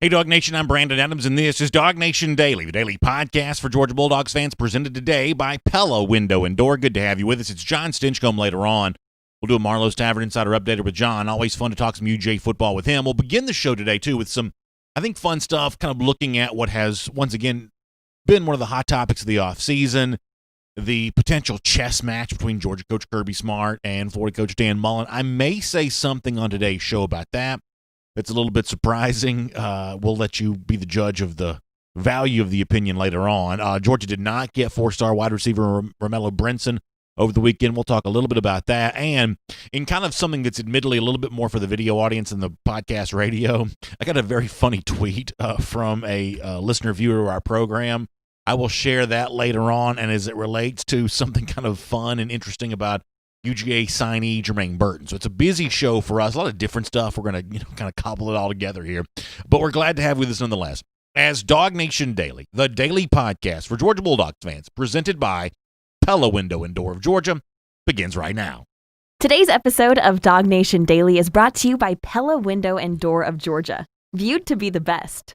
Hey, Dog Nation, I'm Brandon Adams, and this is DawgNation Daily, the daily podcast for Georgia Bulldogs fans, presented today by Pella Window and Door. Good to have you with us. It's John STINCHCOMB later on. We'll do a Marlowe's Tavern Insider Updated with John. Always fun to talk some UJ football with him. We'll begin the show today, too, with some, I think, fun stuff, kind of looking at what has, once again, been one of the hot topics of the offseason, the potential chess match between Georgia coach Kirby Smart and Florida coach Dan Mullen. I may say something on today's show about that. It's a little bit surprising. We'll let you be the judge of the value of the opinion later on. Georgia did not get four-star wide receiver Romello Brinson over the weekend. We'll talk a little bit about that. And in kind of something that's admittedly a little bit more for the video audience than the podcast radio, I got a very funny tweet from a listener viewer of our program. I will share that later on, and as it relates to something kind of fun and interesting about UGA signee Jermaine Burton. So it's a busy show for us, a lot of different stuff. We're going to kind of cobble it all together here, but we're glad to have you with us nonetheless. As DawgNation Daily, the daily podcast for Georgia Bulldogs fans, presented by Pella Window and Door of Georgia, begins right now. Today's episode of DawgNation Daily is brought to you by Pella Window and Door of Georgia, viewed to be the best.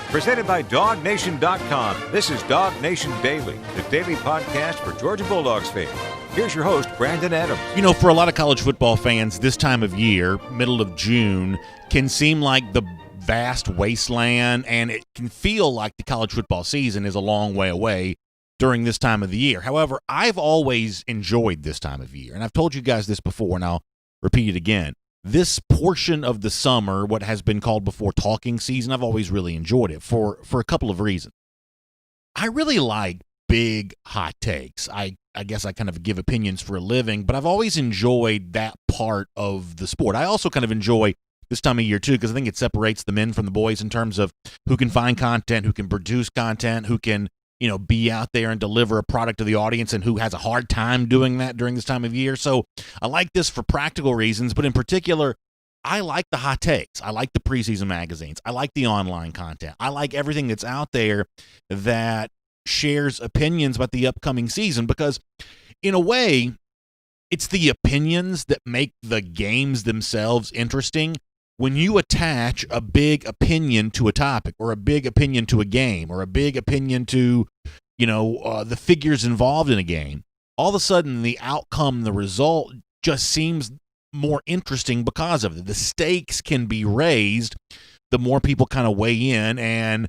Presented by DawgNation.com. This is DawgNation Daily, the daily podcast for Georgia Bulldogs fans. Here's your host, Brandon Adams. You know, for a lot of college football fans, this time of year, middle of June, can seem like the vast wasteland, and it can feel like the college football season is a long way away during this time of the year. However, I've always enjoyed this time of year, and I've told you guys this before, and I'll repeat it again. This portion of the summer, what has been called before talking season, I've always really enjoyed it for a couple of reasons. I really like big, hot takes. I guess I kind of give opinions for a living, but I've always enjoyed that part of the sport. I also kind of enjoy this time of year, too, because I think it separates the men from the boys in terms of who can find content, who can produce content, who can, be out there and deliver a product to the audience, and who has a hard time doing that during this time of year. So I like this for practical reasons, but in particular, I like the hot takes. I like the preseason magazines. I like the online content. I like everything that's out there that shares opinions about the upcoming season, because in a way, it's the opinions that make the games themselves interesting. When you attach a big opinion to a topic, or a big opinion to a game, or a big opinion to, the figures involved in a game, all of a sudden the outcome, the result just seems more interesting because of it. The stakes can be raised the more people kind of weigh in and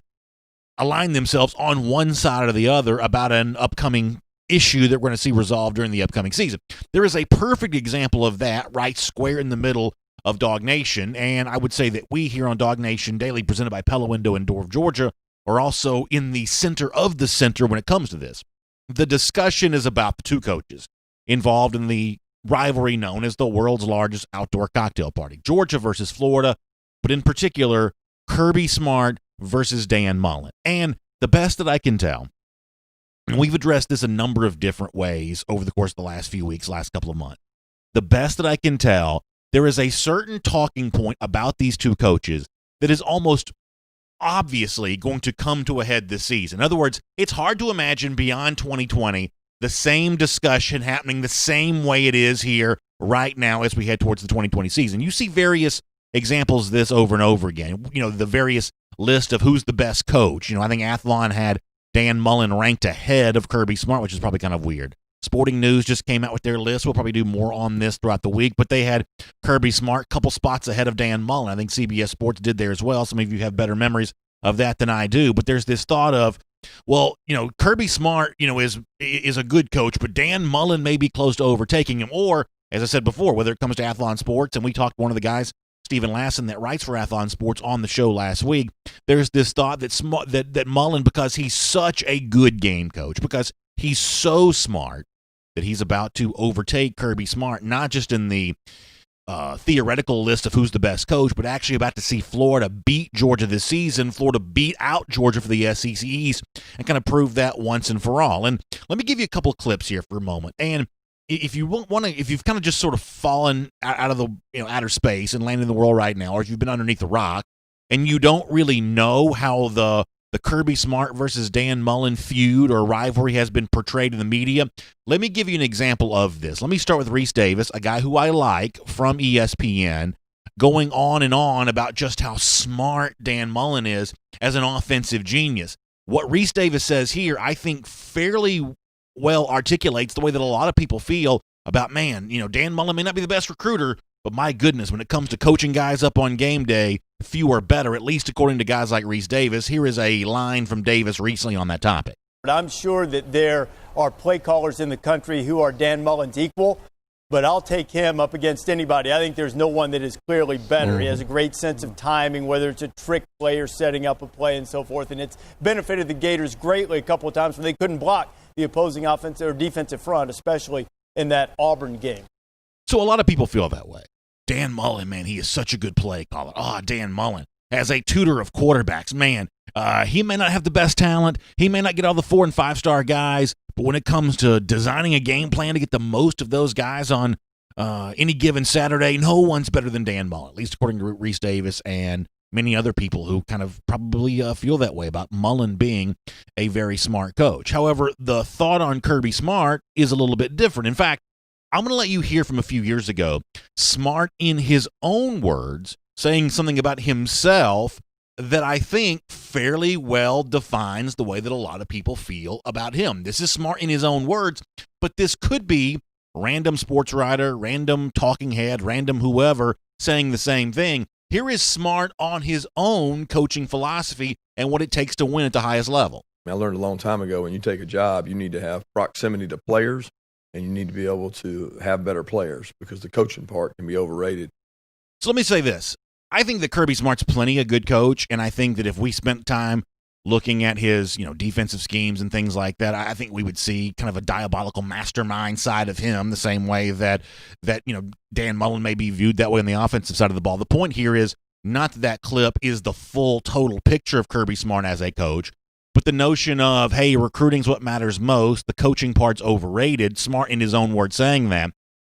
align themselves on one side or the other about an upcoming issue that we're going to see resolved during the upcoming season. There is a perfect example of that right square in the middle of DawgNation, and I would say that we here on DawgNation Daily, presented by Pella Window and Door of Georgia, are also in the center of the center when it comes to this. The discussion is about the two coaches involved in the rivalry known as the world's largest outdoor cocktail party, Georgia versus Florida, but in particular, Kirby Smart versus Dan Mullen. And the best that I can tell, and we've addressed this a number of different ways over the course of the last few weeks, last couple of months, the best that I can tell, there is a certain talking point about these two coaches that is almost obviously going to come to a head this season. In other words, it's hard to imagine beyond 2020 the same discussion happening the same way it is here right now as we head towards the 2020 season. You see various examples of this over and over again. The various list of who's the best coach. I think Athlon had Dan Mullen ranked ahead of Kirby Smart, which is probably kind of weird. Sporting News just came out with their list. We'll probably do more on this throughout the week, but they had Kirby Smart a couple spots ahead of Dan Mullen. I think CBS Sports did there as well. Some of you have better memories of that than I do, but there's this thought of, well, Kirby Smart, is a good coach, but Dan Mullen may be close to overtaking him. Or, as I said before, whether it comes to Athlon Sports, and we talked to one of the guys, Stephen Lassen, that writes for Athlon Sports on the show last week, there's this thought that Mullen, because he's such a good game coach, because he's so smart, that he's about to overtake Kirby Smart, not just in the theoretical list of who's the best coach, but actually about to see Florida beat Georgia this season, Florida beat out Georgia for the SEC East, and kind of prove that once and for all. And let me give you a couple of clips here for a moment. And if you want to, if you've kind of just sort of fallen out of the outer space and landed in the world right now, or if you've been underneath a rock and you don't really know how the Kirby Smart versus Dan Mullen feud or rivalry has been portrayed in the media, let me give you an example of this. Let me start with Reese Davis, a guy who I like from ESPN, going on and on about just how smart Dan Mullen is as an offensive genius. What Reese Davis says here, I think fairly well articulates the way that a lot of people feel about, man, Dan Mullen may not be the best recruiter, but my goodness, when it comes to coaching guys up on game day, few are better, at least according to guys like Reese Davis. Here is a line from Davis recently on that topic. I'm sure that there are play callers in the country who are Dan Mullen's equal, but I'll take him up against anybody. I think there's no one that is clearly better. He has a great sense of timing, whether it's a trick play or setting up a play and so forth, and it's benefited the Gators greatly a couple of times when they couldn't block the opposing offensive or defensive front, especially in that Auburn game. So a lot of people feel that way. Dan Mullen, man, he is such a good play caller. Dan Mullen, as a tutor of quarterbacks, man, he may not have the best talent. He may not get all the 4- and 5-star guys, but when it comes to designing a game plan to get the most of those guys on any given Saturday, no one's better than Dan Mullen, at least according to Reese Davis and many other people who kind of probably feel that way about Mullen being a very smart coach. However, the thought on Kirby Smart is a little bit different. In fact, I'm going to let you hear from a few years ago, Smart, in his own words, saying something about himself that I think fairly well defines the way that a lot of people feel about him. This is Smart in his own words, but this could be random sports writer, random talking head, random whoever saying the same thing. Here is Smart on his own coaching philosophy and what it takes to win at the highest level. I learned a long time ago, when you take a job, you need to have proximity to players, and you need to be able to have better players, because the coaching part can be overrated. So let me say this. I think that Kirby Smart's plenty a good coach, and I think that if we spent time looking at his, defensive schemes and things like that, I think we would see kind of a diabolical mastermind side of him, the same way that Dan Mullen may be viewed that way on the offensive side of the ball. The point here is not that clip is the full total picture of Kirby Smart as a coach, but the notion of, hey, recruiting's what matters most, the coaching part's overrated, Smart in his own words saying that.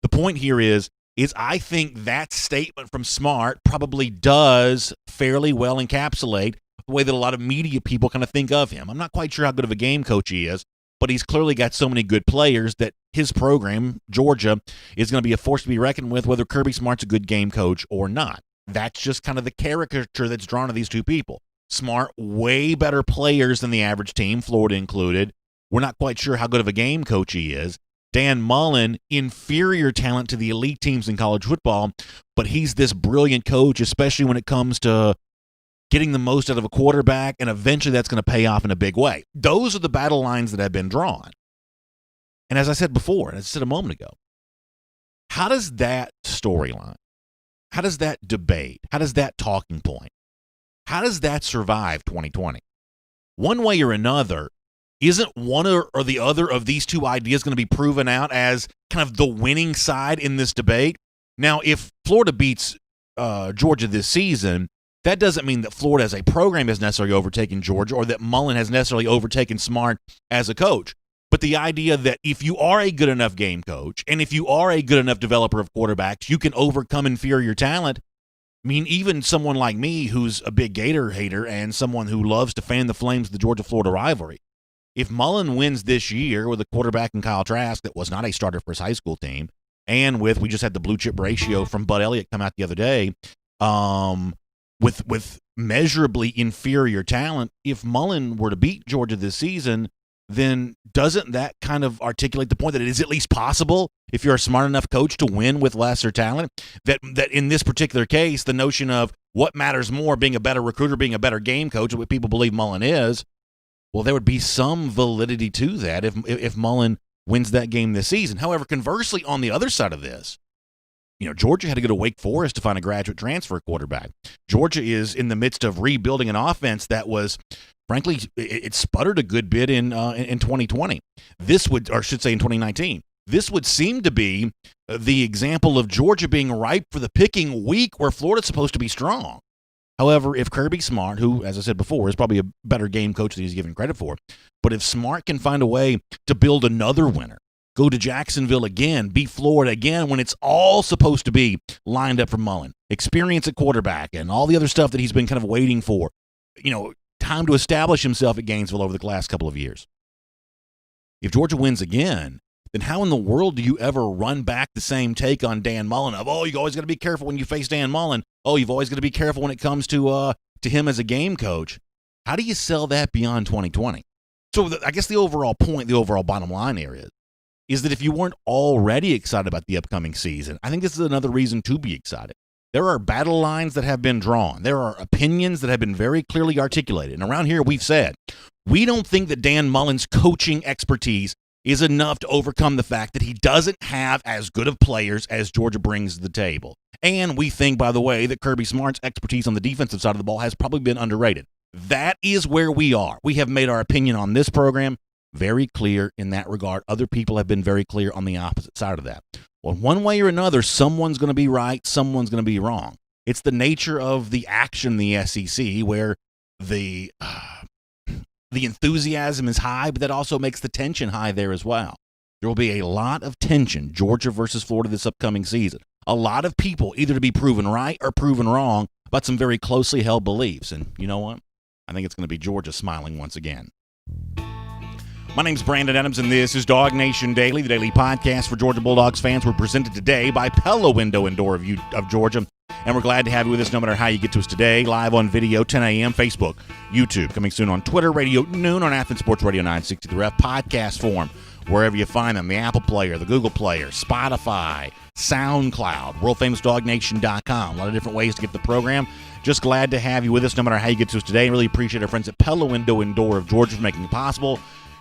The point here is I think that statement from Smart probably does fairly well encapsulate the way that a lot of media people kind of think of him. I'm not quite sure how good of a game coach he is, but he's clearly got so many good players that his program, Georgia, is going to be a force to be reckoned with, whether Kirby Smart's a good game coach or not. That's just kind of the caricature that's drawn to these two people. Smart, way better players than the average team, Florida included. We're not quite sure how good of a game coach he is. Dan Mullen, inferior talent to the elite teams in college football, but he's this brilliant coach, especially when it comes to getting the most out of a quarterback, and eventually that's going to pay off in a big way. Those are the battle lines that have been drawn. And as I said before, and as I said a moment ago, how does that storyline, how does that debate, how does that talking point, how does that survive 2020? One way or another, isn't one or the other of these two ideas going to be proven out as kind of the winning side in this debate? Now, if Florida beats Georgia this season, that doesn't mean that Florida as a program has necessarily overtaken Georgia, or that Mullen has necessarily overtaken Smart as a coach. But the idea that if you are a good enough game coach, and if you are a good enough developer of quarterbacks, you can overcome inferior talent. I mean, even someone like me, who's a big Gator hater and someone who loves to fan the flames of the Georgia-Florida rivalry, if Mullen wins this year with a quarterback in Kyle Trask that was not a starter for his high school team, and we just had the blue chip ratio from Bud Elliott come out the other day, with measurably inferior talent, if Mullen were to beat Georgia this season, then doesn't that kind of articulate the point that it is at least possible, if you're a smart enough coach, to win with lesser talent? That in this particular case, the notion of what matters more, being a better recruiter, being a better game coach, what people believe Mullen is, well, there would be some validity to that if Mullen wins that game this season. However, conversely, on the other side of this, Georgia had to go to Wake Forest to find a graduate transfer quarterback. Georgia is in the midst of rebuilding an offense that was, frankly, it sputtered a good bit in 2020. This would, or I should say in 2019. This would seem to be the example of Georgia being ripe for the picking week where Florida's supposed to be strong. However, if Kirby Smart, who, as I said before, is probably a better game coach than he's given credit for, but if Smart can find a way to build another winner, go to Jacksonville again, beat Florida again when it's all supposed to be lined up for Mullen, experience at quarterback and all the other stuff that he's been kind of waiting for, time to establish himself at Gainesville over the last couple of years. If Georgia wins again, then how in the world do you ever run back the same take on Dan Mullen of, oh, you always got to be careful when you face Dan Mullen. Oh, you've always got to be careful when it comes to him as a game coach. How do you sell that beyond 2020? So I guess the overall point, the overall bottom line here is that if you weren't already excited about the upcoming season, I think this is another reason to be excited. There are battle lines that have been drawn. There are opinions that have been very clearly articulated. And around here we've said, we don't think that Dan Mullen's coaching expertise is enough to overcome the fact that he doesn't have as good of players as Georgia brings to the table. And we think, by the way, that Kirby Smart's expertise on the defensive side of the ball has probably been underrated. That is where we are. We have made our opinion on this program very clear in that regard. Other people have been very clear on the opposite side of that. Well, one way or another, someone's going to be right, someone's going to be wrong. It's the nature of the action in the SEC where the enthusiasm is high, but that also makes the tension high there as well. There will be a lot of tension, Georgia versus Florida this upcoming season. A lot of people either to be proven right or proven wrong about some very closely held beliefs. And you know what? I think it's going to be Georgia smiling once again. My name's Brandon Adams, and this is DawgNation Daily, the daily podcast for Georgia Bulldogs fans. We're presented today by Pella Window and Door of Georgia, and we're glad to have you with us no matter how you get to us today. Live on video, 10 a.m., Facebook, YouTube, coming soon on Twitter, radio noon on Athens Sports Radio 960 The Ref, podcast form, wherever you find them, the Apple Player, the Google Player, Spotify, SoundCloud, worldfamousdawgnation.com. A lot of different ways to get the program. Just glad to have you with us no matter how you get to us today. Really appreciate our friends at Pella Window and Door of Georgia for making it possible.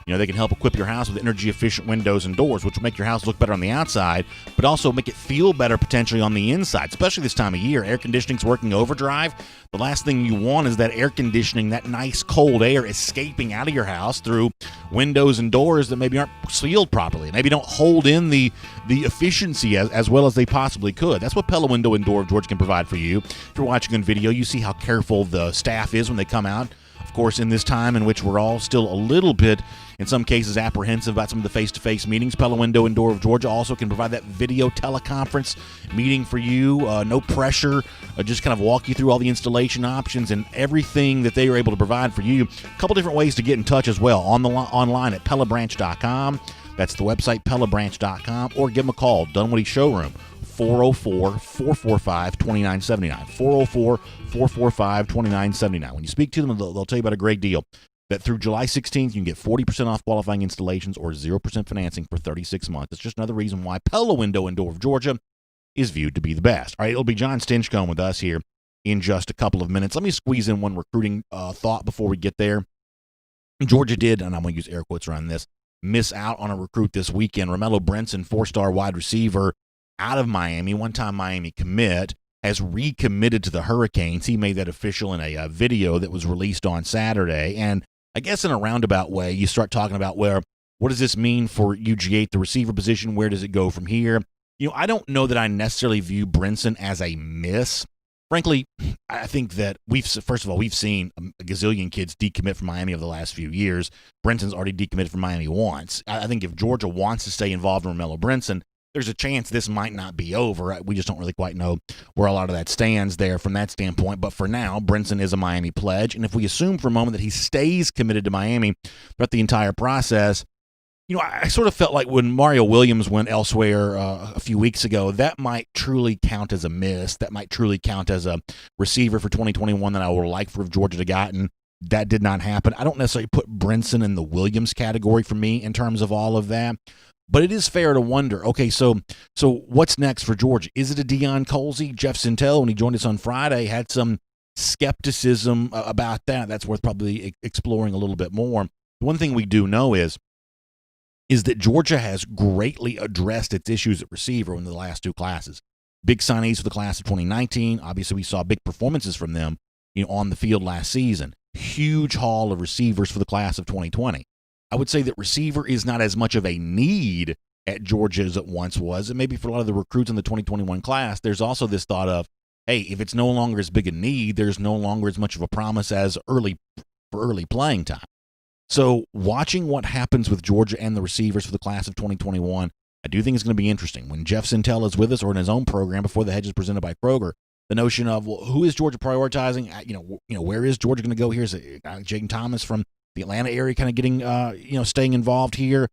You know, they can help equip your house with energy-efficient windows and doors, which will make your house look better on the outside, but also make it feel better potentially on the inside, especially this time of year. Air conditioning's working overdrive. The last thing you want is that air conditioning, that nice cold air escaping out of your house through windows and doors that maybe aren't sealed properly, maybe don't hold in the efficiency as well as they possibly could. That's what Pella Window and Door of Georgia can provide for you. If you're watching on video, you see how careful the staff is when they come out. Of course, in this time in which we're all still a little bit, in some cases, apprehensive about some of the face-to-face meetings, Pella Window and Door of Georgia also can provide that video teleconference meeting for you. No pressure, just kind of walk you through all the installation options and everything that they are able to provide for you. A couple different ways to get in touch as well. Online at pellabranch.com. That's the website, pellabranch.com, or give them a call, Dunwoody Showroom, 404-445-2979, 404-445-2979. When you speak to them, they'll tell you about a great deal. That through July 16th, you can get 40% off qualifying installations or 0% financing for 36 months. It's just another reason why Pella Window and Door of Georgia is viewed to be the best. All right, it'll be John STINCHCOMB with us here in just a couple of minutes. Let me squeeze in one recruiting thought before we get there. Georgia did, and I'm going to use air quotes around this, miss out on a recruit this weekend. Romello Brinson, four-star wide receiver out of Miami, one-time Miami commit, has recommitted to the Hurricanes. He made that official in a video that was released on Saturday. And I guess in a roundabout way, you start talking about what does this mean for UGA, the receiver position? Where does it go from here? You know, I don't know that I necessarily view Brinson as a miss. Frankly, I think that we've seen a gazillion kids decommit from Miami over the last few years. Brinson's already decommitted from Miami once. I think if Georgia wants to stay involved in Romello Brinson, there's a chance this might not be over. We just don't really quite know where a lot of that stands there from that standpoint. But for now, Brinson is a Miami pledge. And if we assume for a moment that he stays committed to Miami throughout the entire process, you know, I sort of felt like when Mario Williams went elsewhere a few weeks ago, that might truly count as a miss. That might truly count as a receiver for 2021 that I would like for Georgia to gotten. That did not happen. I don't necessarily put Brinson in the Williams category for me in terms of all of that. But it is fair to wonder, okay, so what's next for Georgia? Is it a Deion Colzie? Jeff Sintel, when he joined us on Friday, had some skepticism about that. That's worth probably exploring a little bit more. One thing we do know is that Georgia has greatly addressed its issues at receiver in the last two classes. Big signees for the class of 2019. Obviously, we saw big performances from them, on the field last season. Huge haul of receivers for the class of 2020. I would say that receiver is not as much of a need at Georgia as it once was. And maybe for a lot of the recruits in the 2021 class, there's also this thought of, hey, if it's no longer as big a need, there's no longer as much of a promise as early playing time. So watching what happens with Georgia and the receivers for the class of 2021, I do think it's going to be interesting. When Jeff Sintel is with us or in his own program before the hedge is presented by Kroger, the notion of, well, who is Georgia prioritizing? Where is Georgia going to go? Here's Jaden Thomas from the Atlanta area kind of getting, staying involved here.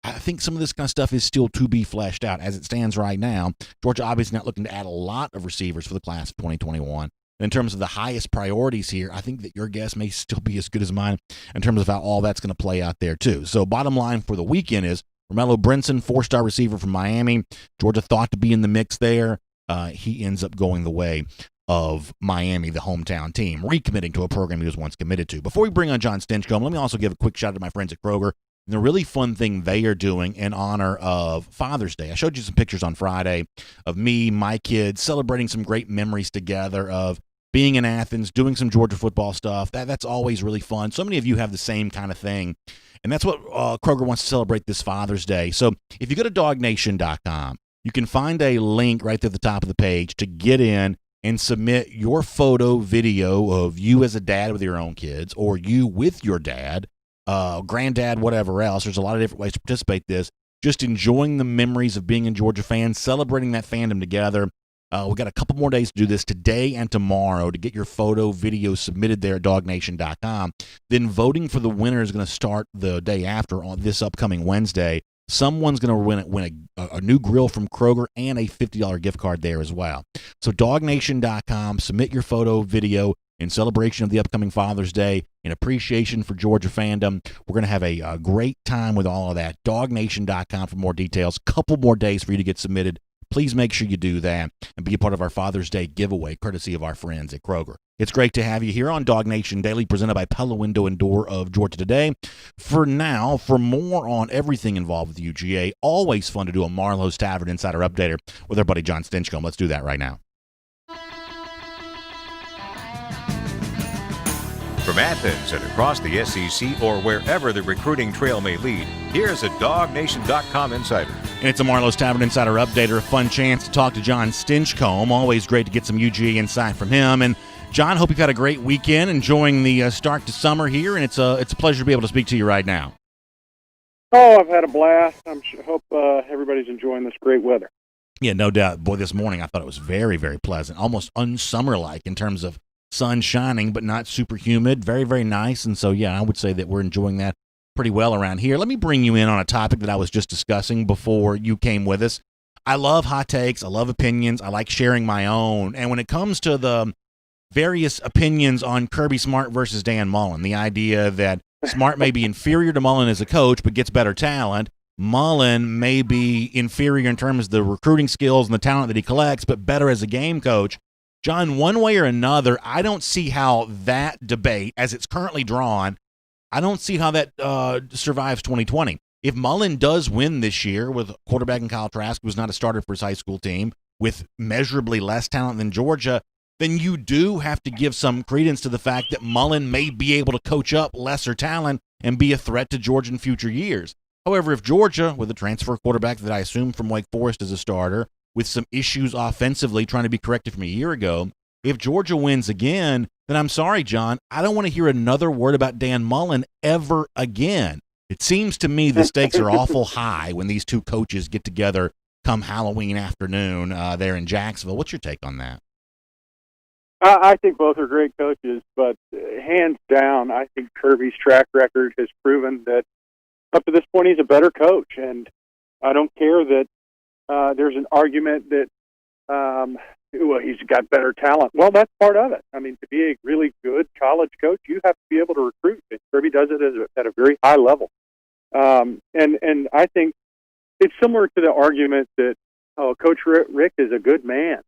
I think some of this kind of stuff is still to be fleshed out as it stands right now. Georgia obviously not looking to add a lot of receivers for the class of 2021. In terms of the highest priorities here, I think that your guess may still be as good as mine in terms of how all that's going to play out there too. So bottom line for the weekend is Romello Brinson, 4-star receiver from Miami. Georgia thought to be in the mix there. He ends up going the way of Miami, the hometown team, recommitting to a program he was once committed to. Before we bring on John STINCHCOMB, let me also give a quick shout out to my friends at Kroger and the really fun thing they are doing in honor of Father's Day. I showed you some pictures on Friday of me, my kids, celebrating some great memories together of being in Athens, doing some Georgia football stuff. That's always really fun. So many of you have the same kind of thing. And that's what Kroger wants to celebrate this Father's Day. So if you go to DawgNation.com, you can find a link right there at the top of the page to get in and submit your photo, video of you as a dad with your own kids or you with your dad, granddad, whatever else. There's a lot of different ways to participate in this. Just enjoying the memories of being a Georgia fan, celebrating that fandom together. We've got a couple more days to do this today and tomorrow to get your photo, video submitted there at DawgNation.com. Then voting for the winner is going to start the day after on this upcoming Wednesday. Someone's going to win a new grill from Kroger and a $50 gift card there as well. So DawgNation.com, submit your photo, video in celebration of the upcoming Father's Day, in appreciation for Georgia fandom. We're going to have a great time with all of that. DawgNation.com for more details. Couple more days for you to get submitted. Please make sure you do that and be a part of our Father's Day giveaway, courtesy of our friends at Kroger. It's great to have you here on DawgNation Daily, presented by Pella Window and Door of Georgia Today. For now, for more on everything involved with UGA, always fun to do a Marlowe's Tavern Insider Updater with our buddy John STINCHCOMB. Let's do that right now. From Athens and across the SEC or wherever the recruiting trail may lead, here's a DawgNation.com insider. And it's a Marlowe's Tavern Insider Updater, a fun chance to talk to John STINCHCOMB. Always great to get some UGA insight from him. And John, hope you've had a great weekend, enjoying the start to summer here, and it's a pleasure to be able to speak to you right now. Oh, I've had a blast. Hope everybody's enjoying this great weather. Yeah, no doubt. Boy, this morning I thought it was very, very pleasant, almost unsummer-like in terms of sun shining, but not super humid. Very, very nice. And so, yeah, I would say that we're enjoying that pretty well around here. Let me bring you in on a topic that I was just discussing before you came with us. I love hot takes. I love opinions. I like sharing my own. And when it comes to the various opinions on Kirby Smart versus Dan Mullen, the idea that Smart may be inferior to Mullen as a coach, but gets better talent. Mullen may be inferior in terms of the recruiting skills and the talent that he collects, but better as a game coach. John, one way or another, I don't see how that debate, as it's currently drawn, I don't see how that survives 2020. If Mullen does win this year with quarterback in Kyle Trask, who's not a starter for his high school team, with measurably less talent than Georgia, then you do have to give some credence to the fact that Mullen may be able to coach up lesser talent and be a threat to Georgia in future years. However, if Georgia, with a transfer quarterback that I assume from Wake Forest as a starter, with some issues offensively trying to be corrected from a year ago, if Georgia wins again, then I'm sorry, John, I don't want to hear another word about Dan Mullen ever again. It seems to me the stakes are awful high when these two coaches get together come Halloween afternoon there in Jacksonville. What's your take on that? I think both are great coaches, but hands down, I think Kirby's track record has proven that up to this point he's a better coach, and I don't care that there's an argument that he's got better talent. Well, that's part of it. I mean, to be a really good college coach, you have to be able to recruit. And Kirby does it at a very high level. And I think it's similar to the argument that, Coach Rick is a good man.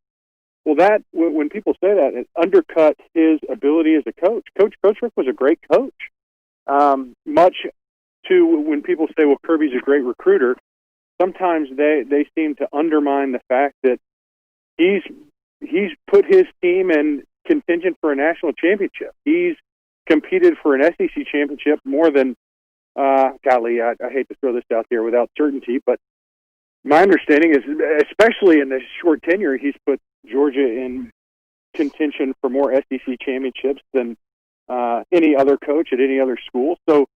Well, that when people say that, it undercuts his ability as a coach. Coach Rick was a great coach. Much to when people say, well, Kirby's a great recruiter, sometimes they seem to undermine the fact that he's put his team in contention for a national championship. He's competed for an SEC championship more than, golly, I hate to throw this out there without certainty, but my understanding is, especially in this short tenure, he's put Georgia in contention for more SEC championships than any other coach at any other school. So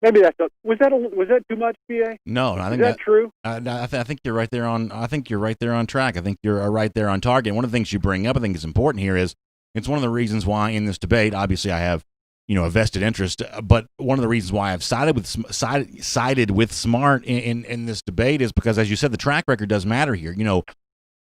maybe was that too much, BA? No, I think is that true. I think you're right there on. I think you're right there on track. I think you're right there on target. One of the things you bring up, I think, is important here. Is it's one of the reasons why in this debate, obviously, I have a vested interest. But one of the reasons why I've sided with Smart in this debate is because, as you said, the track record does matter here.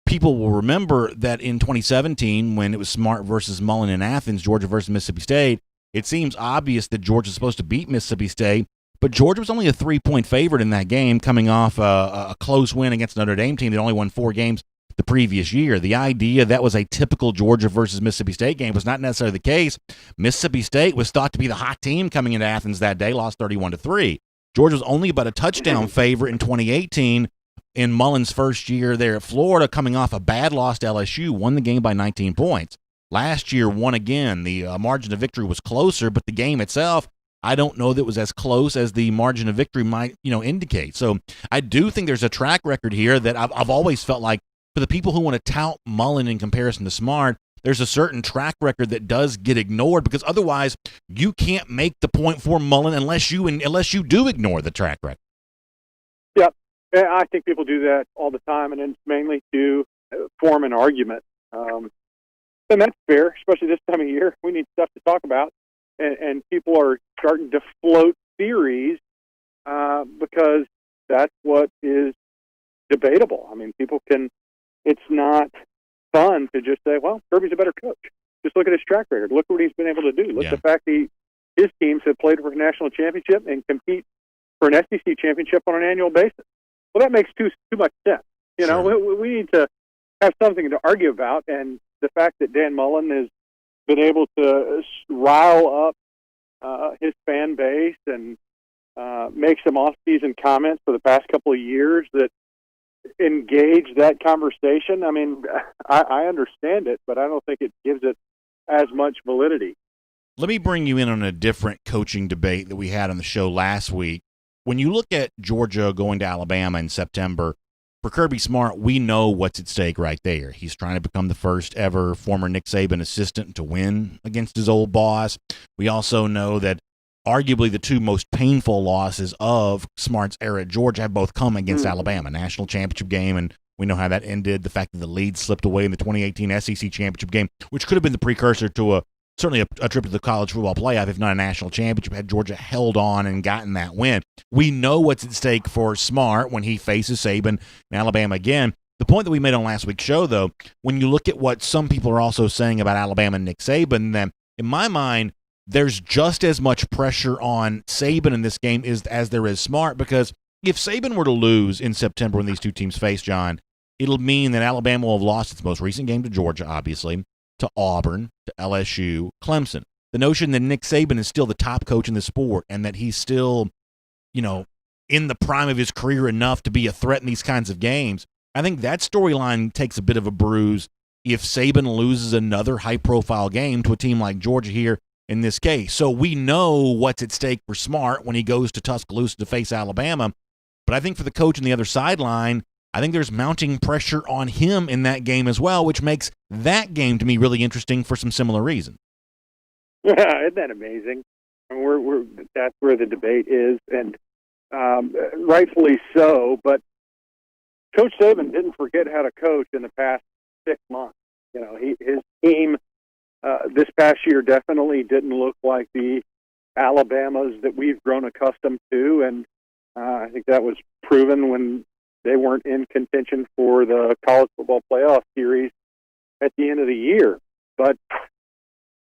People will remember that in 2017, when it was Smart versus Mullen in Athens, Georgia versus Mississippi State, it seems obvious that Georgia's supposed to beat Mississippi State, but Georgia was only a 3-point favorite in that game, coming off a close win against a Notre Dame team that only won 4 games the previous year. The idea that was a typical Georgia versus Mississippi State game was not necessarily the case. Mississippi State was thought to be the hot team coming into Athens that day, lost 31-3. Georgia was only about a touchdown favorite in 2018 in Mullen's first year there at Florida, coming off a bad loss to LSU, won the game by 19 points. Last year, won again. The margin of victory was closer, but the game itself, I don't know that it was as close as the margin of victory might, indicate. So I do think there's a track record here that I've always felt like, for the people who want to tout Mullen in comparison to Smart, there's a certain track record that does get ignored, because otherwise you can't make the point for Mullen unless you do ignore the track record. Yeah, I think people do that all the time, and it's mainly to form an argument. And that's fair, especially this time of year. We need stuff to talk about, and people are starting to float theories because that's what is debatable. I mean, people can. It's not fun to just say, well, Kirby's a better coach. Just look at his track record. Look what he's been able to do. Look at the fact that his teams have played for a national championship and compete for an SEC championship on an annual basis. Well, that makes too much sense. We need to have something to argue about, and the fact that Dan Mullen has been able to rile up his fan base and make some off-season comments for the past couple of years that engage that conversation. I mean, I understand it, but I don't think it gives it as much validity. Let me bring you in on a different coaching debate that we had on the show last week. When you look at Georgia going to Alabama in September, for Kirby Smart, we know what's at stake right there. He's trying to become the first ever former Nick Saban assistant to win against his old boss. We also know that arguably the 2 most painful losses of Smart's era at Georgia have both come against Alabama, national championship game, and we know how that ended. The fact that the lead slipped away in the 2018 SEC championship game, which could have been the precursor to certainly a trip to the college football playoff, if not a national championship, had Georgia held on and gotten that win. We know what's at stake for Smart when he faces Saban and Alabama again. The point that we made on last week's show, though, when you look at what some people are also saying about Alabama and Nick Saban, then in my mind, there's just as much pressure on Saban in this game as there is Smart, because if Saban were to lose in September when these two teams face, John, it'll mean that Alabama will have lost its most recent game to Georgia, obviously, to Auburn, to LSU, Clemson. The notion that Nick Saban is still the top coach in the sport and that he's still, in the prime of his career enough to be a threat in these kinds of games, I think that storyline takes a bit of a bruise if Saban loses another high-profile game to a team like Georgia here in this case. So we know what's at stake for Smart when he goes to Tuscaloosa to face Alabama. But I think for the coach on the other sideline, I think there's mounting pressure on him in that game as well, which makes that game to me really interesting for some similar reasons. Yeah, isn't that amazing? I mean, that's where the debate is, and rightfully so. But Coach Saban didn't forget how to coach in the past 6 months. His team this past year definitely didn't look like the Alabamas that we've grown accustomed to, and I think that was proven when they weren't in contention for the college football playoff series at the end of the year. But,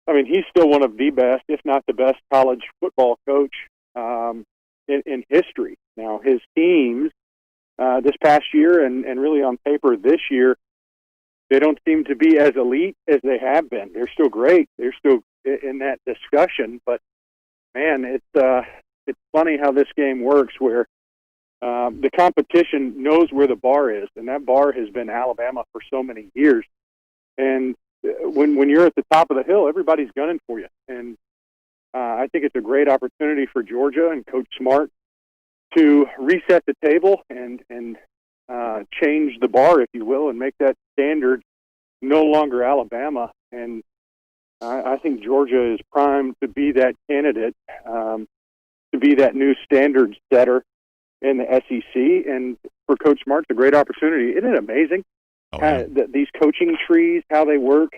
I mean, he's still one of the best, if not the best, college football coach in history. Now, his teams this past year and really on paper this year, they don't seem to be as elite as they have been. They're still great. They're still in that discussion. But, man, it's funny how this game works where the competition knows where the bar is, and that bar has been Alabama for so many years. And when you're at the top of the hill, everybody's gunning for you. And I think it's a great opportunity for Georgia and Coach Smart to reset the table and change the bar, if you will, and make that standard no longer Alabama. And I think Georgia is primed to be that candidate, to be that new standard setter in the SEC. And for Coach Smart, it's a great opportunity. Isn't it amazing? Oh, yeah. These coaching trees, how they work,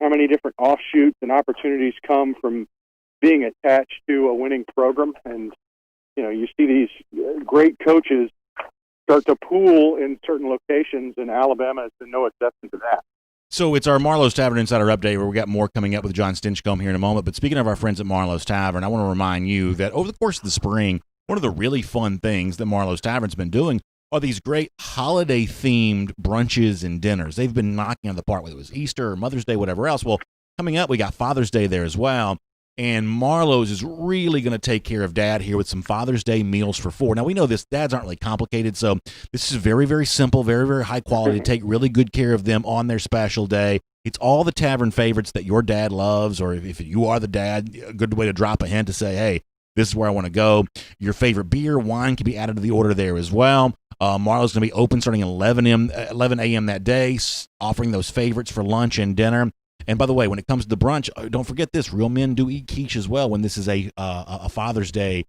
how many different offshoots and opportunities come from being attached to a winning program. And, you see these great coaches start to pool in certain locations, and Alabama has been no exception to that. So it's our Marlowe's Tavern Insider Update, where we got more coming up with John STINCHCOMB here in a moment. But speaking of our friends at Marlowe's Tavern, I want to remind you that over the course of the spring, one of the really fun things that Marlowe's Tavern's been doing are these great holiday-themed brunches and dinners. They've been knocking out of the park, whether it was Easter or Mother's Day, whatever else. Well, coming up, we got Father's Day there as well. And Marlowe's is really going to take care of Dad here with some Father's Day meals for four. Now, we know dads aren't really complicated, so this is very, very simple, very, very high quality. Take really good care of them on their special day. It's all the tavern favorites that your dad loves, or if you are the dad, a good way to drop a hint to say, hey, this is where I want to go. Your favorite beer, wine can be added to the order there as well. Marlowe's going to be open starting at 11 a.m. that day, offering those favorites for lunch and dinner. And by the way, when it comes to the brunch, don't forget this: real men do eat quiche as well. When this is a Father's Day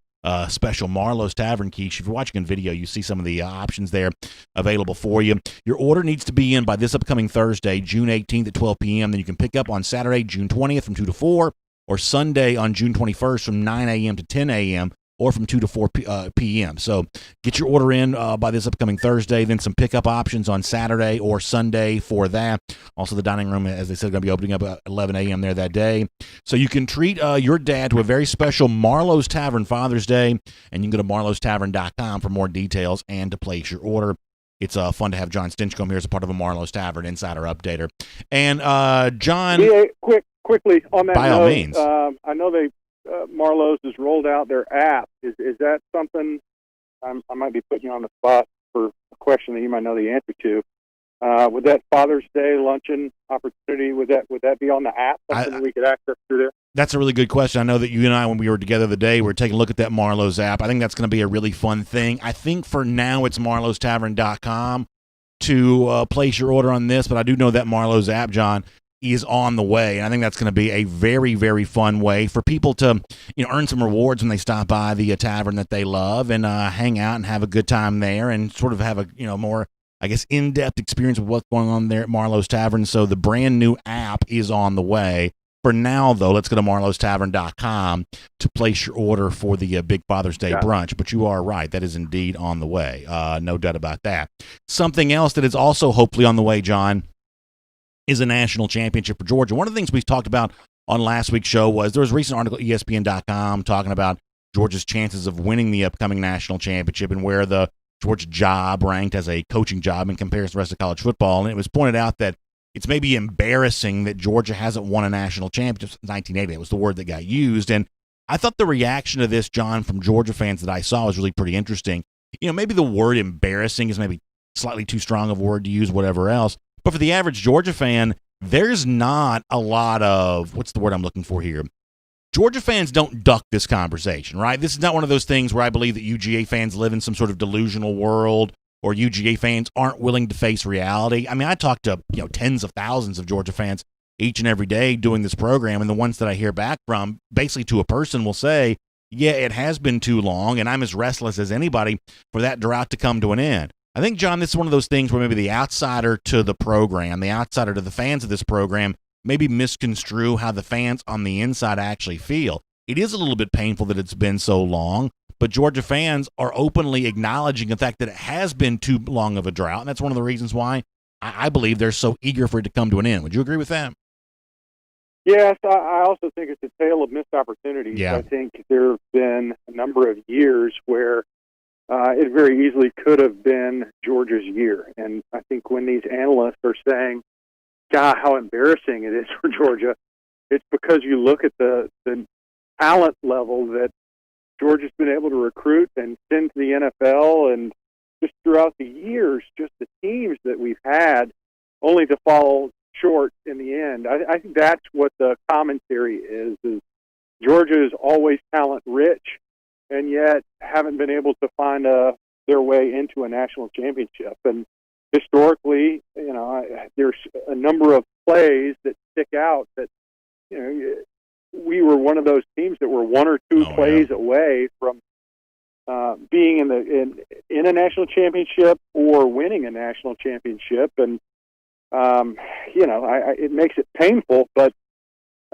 special Marlowe's Tavern quiche, if you're watching a video, you see some of the options there available for you. Your order needs to be in by this upcoming Thursday, June 18th at 12 p.m. Then you can pick up on Saturday, June 20th from 2 to 4, or Sunday on June 21st from 9 a.m. to 10 a.m., or from 2 to 4 p.m. So get your order in by this upcoming Thursday, then some pickup options on Saturday or Sunday for that. Also, the dining room, as they said, going to be opening up at 11 a.m. there that day. So you can treat your dad to a very special Marlowe's Tavern Father's Day, and you can go to marlowestavern.com for more details and to place your order. It's fun to have John STINCHCOMB here as a part of a Marlowe's Tavern Insider Updater. And, John... Yeah, quickly, on that by note, all means. I know Marlowe's has rolled out their app. Is that something? I might be putting you on the spot for a question that you might know the answer to. Would that Father's Day luncheon opportunity, would that be on the app? Something we could access through there? That's a really good question. I know that you and I, when we were together the day, we were taking a look at that Marlowe's app. I think that's going to be a really fun thing. I think for now it's marlowestavern.com to place your order on this, but I do know that Marlowe's app, John, is on the way. And I think that's going to be a very, very fun way for people to, earn some rewards when they stop by the tavern that they love and hang out and have a good time there and sort of have a, more, I guess, in-depth experience with what's going on there at Marlowe's Tavern. So the brand new app is on the way. For now, though, let's go to marlowestavern.com to place your order for the Big Father's Day brunch. But you are right. That is indeed on the way. No doubt about that. Something else that is also hopefully on the way, John, is a national championship for Georgia. One of the things we talked about on last week's show was there was a recent article at ESPN.com talking about Georgia's chances of winning the upcoming national championship and where the Georgia job ranked as a coaching job in comparison to the rest of college football. And it was pointed out that it's maybe embarrassing that Georgia hasn't won a national championship since 1980. That was the word that got used. And I thought the reaction to this, John, from Georgia fans that I saw was really pretty interesting. Maybe the word embarrassing is maybe slightly too strong of a word to use, whatever else. But for the average Georgia fan, there's not a lot of, what's the word I'm looking for here? Georgia fans don't duck this conversation, right? This is not one of those things where I believe that UGA fans live in some sort of delusional world or UGA fans aren't willing to face reality. I mean, I talk to, tens of thousands of Georgia fans each and every day doing this program, and the ones that I hear back from, basically to a person, will say, yeah, it has been too long, and I'm as restless as anybody for that drought to come to an end. I think, John, this is one of those things where maybe the outsider to the program, the outsider to the fans of this program, maybe misconstrue how the fans on the inside actually feel. It is a little bit painful that it's been so long, but Georgia fans are openly acknowledging the fact that it has been too long of a drought, and that's one of the reasons why I believe they're so eager for it to come to an end. Would you agree with that? Yes, I also think it's a tale of missed opportunities. Yeah. I think there have been a number of years where it very easily could have been Georgia's year. And I think when these analysts are saying, God, how embarrassing it is for Georgia, it's because you look at the talent level that Georgia's been able to recruit and send to the NFL, and just throughout the years, just the teams that we've had, only to fall short in the end. I think that's what the commentary is Georgia is always talent-rich, and yet haven't been able to find their way into a national championship. And historically, there's a number of plays that stick out that, we were one of those teams that were one or two plays away from being in a national championship or winning a national championship. And, it makes it painful, but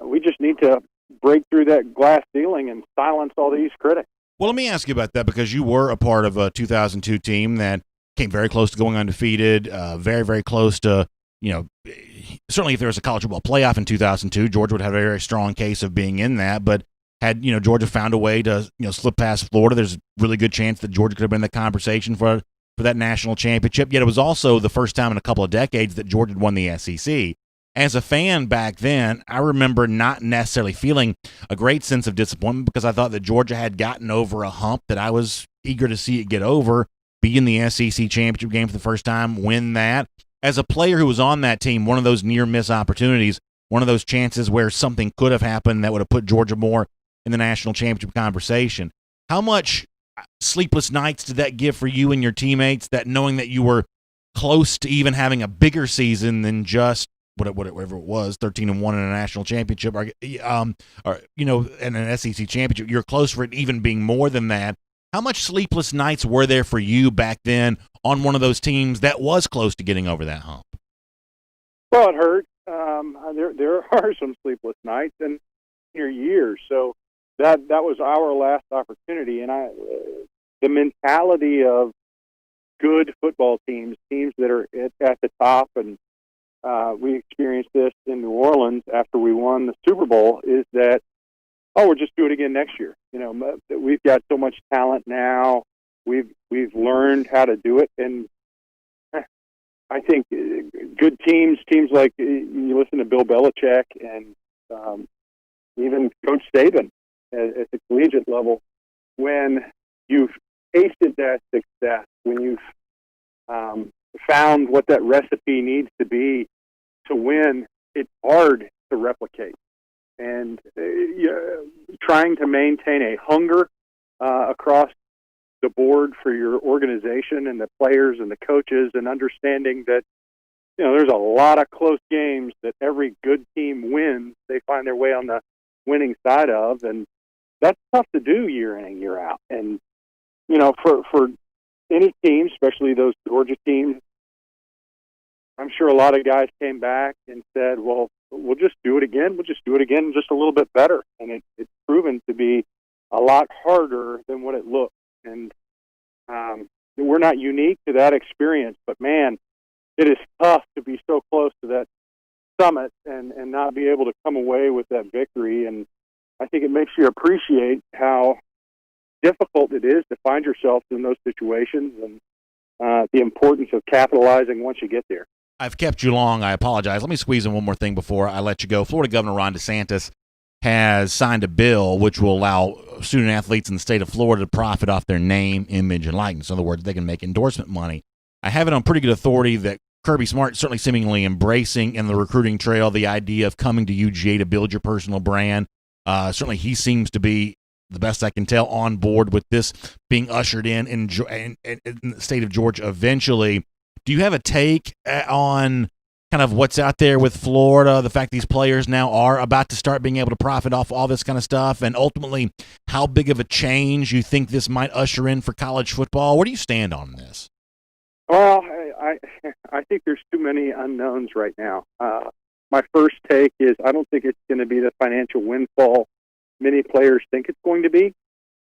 we just need to break through that glass ceiling and silence all these critics. Well, let me ask you about that, because you were a part of a 2002 team that came very close to going undefeated, very, very close to, certainly if there was a college football playoff in 2002, Georgia would have a very strong case of being in that. But had, Georgia found a way to, slip past Florida, there's a really good chance that Georgia could have been in the conversation for that national championship. Yet it was also the first time in a couple of decades that Georgia had won the SEC. As a fan back then, I remember not necessarily feeling a great sense of disappointment, because I thought that Georgia had gotten over a hump that I was eager to see it get over, be in the SEC championship game for the first time, win that. As a player who was on that team, one of those near-miss opportunities, one of those chances where something could have happened that would have put Georgia more in the national championship conversation. How much sleepless nights did that give for you and your teammates, that knowing that you were close to even having a bigger season than just whatever it was, 13-1 in a national championship, or in an SEC championship, you're close for it even being more than that. How much sleepless nights were there for you back then on one of those teams that was close to getting over that hump? Well, it hurt. There are some sleepless nights in your years. So that was our last opportunity, and the mentality of good football teams that are at the top, and we experienced this in New Orleans after we won the Super Bowl, is that, we'll just do it again next year. We've got so much talent now. We've learned how to do it, and I think good teams like, you listen to Bill Belichick and even Coach Saban at the collegiate level, when you've tasted that success, when you've found what that recipe needs to be to win, it's hard to replicate. And trying to maintain a hunger across the board for your organization and the players and the coaches, and understanding that there's a lot of close games that every good team wins. They find their way on the winning side of, and that's tough to do year in and year out. And for any team, especially those Georgia teams, I'm sure a lot of guys came back and said, well, we'll just do it again. We'll just do it again just a little bit better. And it's proven to be a lot harder than what it looked. And we're not unique to that experience, but man, it is tough to be so close to that summit and not be able to come away with that victory. And I think it makes you appreciate how difficult it is to find yourself in those situations, and the importance of capitalizing once you get there. I've kept you long. I apologize. Let me squeeze in one more thing before I let you go. Florida Governor Ron DeSantis has signed a bill which will allow student athletes in the state of Florida to profit off their name, image, and likeness. In other words, they can make endorsement money. I have it on pretty good authority that Kirby Smart certainly seemingly embracing in the recruiting trail the idea of coming to UGA to build your personal brand. Certainly he seems to be, the best I can tell, on board with this being ushered in the state of Georgia eventually. Do you have a take on kind of what's out there with Florida, the fact these players now are about to start being able to profit off all this kind of stuff, and ultimately how big of a change you think this might usher in for college football? Where do you stand on this? Well, I think there's too many unknowns right now. My first take is I don't think it's going to be the financial windfall many players think it's going to be.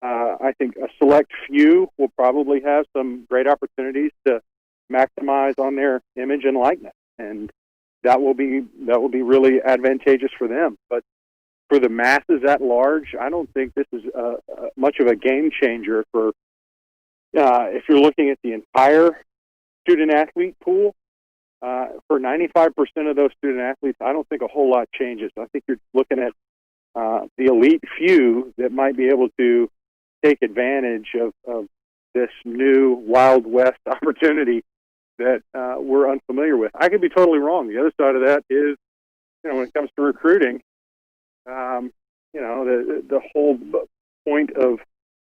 I think a select few will probably have some great opportunities to maximize on their image and likeness, and that will be really advantageous for them. But for the masses at large, I don't think this is much of a game changer for if you're looking at the entire student athlete pool. For 95% of those student athletes, I don't think a whole lot changes. I think you're looking at the elite few that might be able to take advantage of this new Wild West opportunity that we're unfamiliar with. I could be totally wrong. The other side of that is, when it comes to recruiting, the whole point of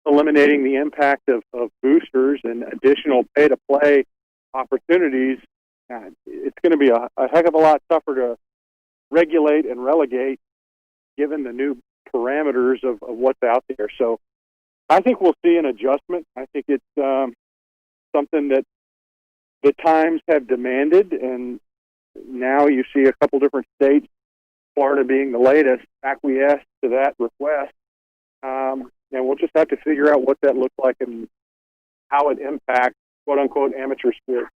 eliminating the impact of boosters and additional pay-to-play opportunities, it's going to be a heck of a lot tougher to regulate and relegate given the new parameters of what's out there. So I think we'll see an adjustment. I think it's something that the times have demanded, and now you see a couple different states Florida being the latest, acquiesced to that request. And we'll just have to figure out what that looks like and how it impacts, quote-unquote, amateur sports.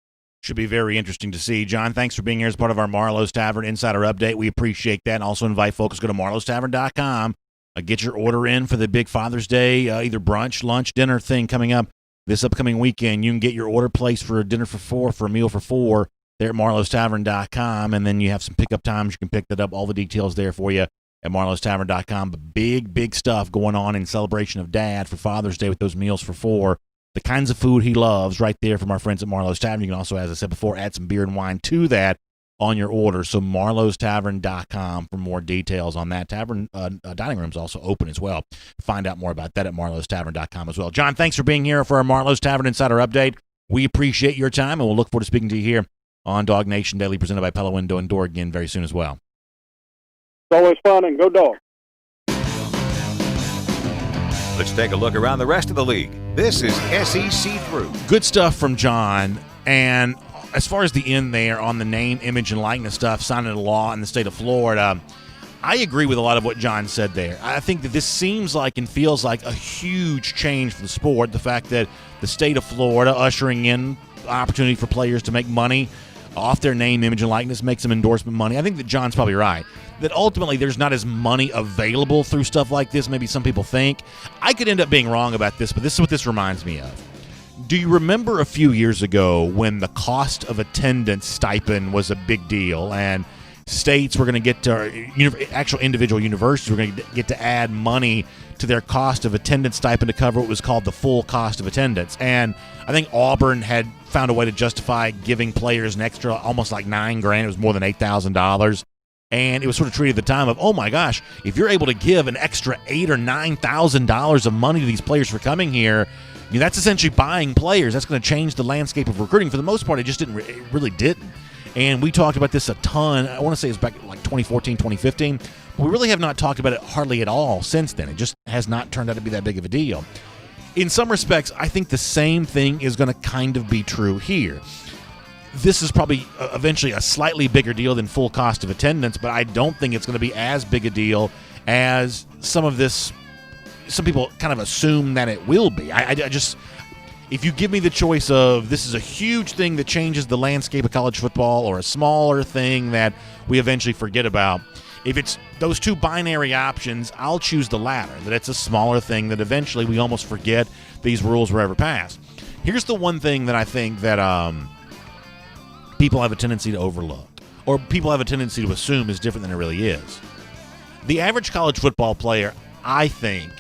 Should be very interesting to see. John, thanks for being here as part of our Marlowe's Tavern Insider Update. We appreciate that. And also invite folks to go to marlowestavern.com. Get your order in for the big Father's Day, either brunch, lunch, dinner thing coming up this upcoming weekend. You can get your order placed for a dinner for four, for a meal for four, there at marlowestavern.com. And then you have some pickup times. You can pick that up. All the details there for you at marlowestavern.com. But big stuff going on in celebration of Dad for Father's Day with those meals for four. The kinds of food he loves right there from our friends at Marlowe's Tavern. You can also, as I said before, add some beer and wine to that on your order. So marlowestavern.com for more details on that. Tavern dining room is also open as well. Find out more about that at marlowestavern.com as well. John, thanks for being here for our Marlowe's Tavern Insider Update. We appreciate your time, and we'll look forward to speaking to you here on DawgNation Daily, presented by Pella Window and Door again very soon as well. It's always fun, and go Dogs. Let's take a look around the rest of the league. This is SEC Through. Good stuff from John. And as far as the end there on the name, image, and likeness stuff, signing a law in the state of Florida, I agree with a lot of what John said there. I think that this seems like and feels like a huge change for the sport. The fact that the state of Florida ushering in opportunity for players to make money off their name, image, and likeness, make some endorsement money. I think that John's probably right. That ultimately there's not as money available through stuff like this, maybe some people think. I could end up being wrong about this, but this is what this reminds me of. Do you remember a few years ago when the cost of attendance stipend was a big deal and states were going to get to, actual individual universities were going to get to add money to their cost of attendance stipend to cover what was called the full cost of attendance? And I think Auburn had found a way to justify giving players an extra almost like $9,000. It was more than $8,000. And it was sort of treated at the time of, oh my gosh, if you're able to give an extra $8,000 or $9,000 of money to these players for coming here, that's essentially buying players. That's going to change the landscape of recruiting. For the most part, it just didn't. It really didn't. And we talked about this a ton. I want to say it's back like 2014, 2015. But we really have not talked about it hardly at all since then. It just has not turned out to be that big of a deal. In some respects, I think the same thing is going to kind of be true here. This is probably eventually a slightly bigger deal than full cost of attendance, but I don't think it's going to be as big a deal as some people kind of assume that it will be. I just, if you give me the choice of this is a huge thing that changes the landscape of college football or a smaller thing that we eventually forget about, if it's those two binary options, I'll choose the latter, that it's a smaller thing that eventually we almost forget these rules were ever passed. Here's the one thing that I think that people have a tendency to overlook, or people have a tendency to assume is different than it really is. The average college football player, I think,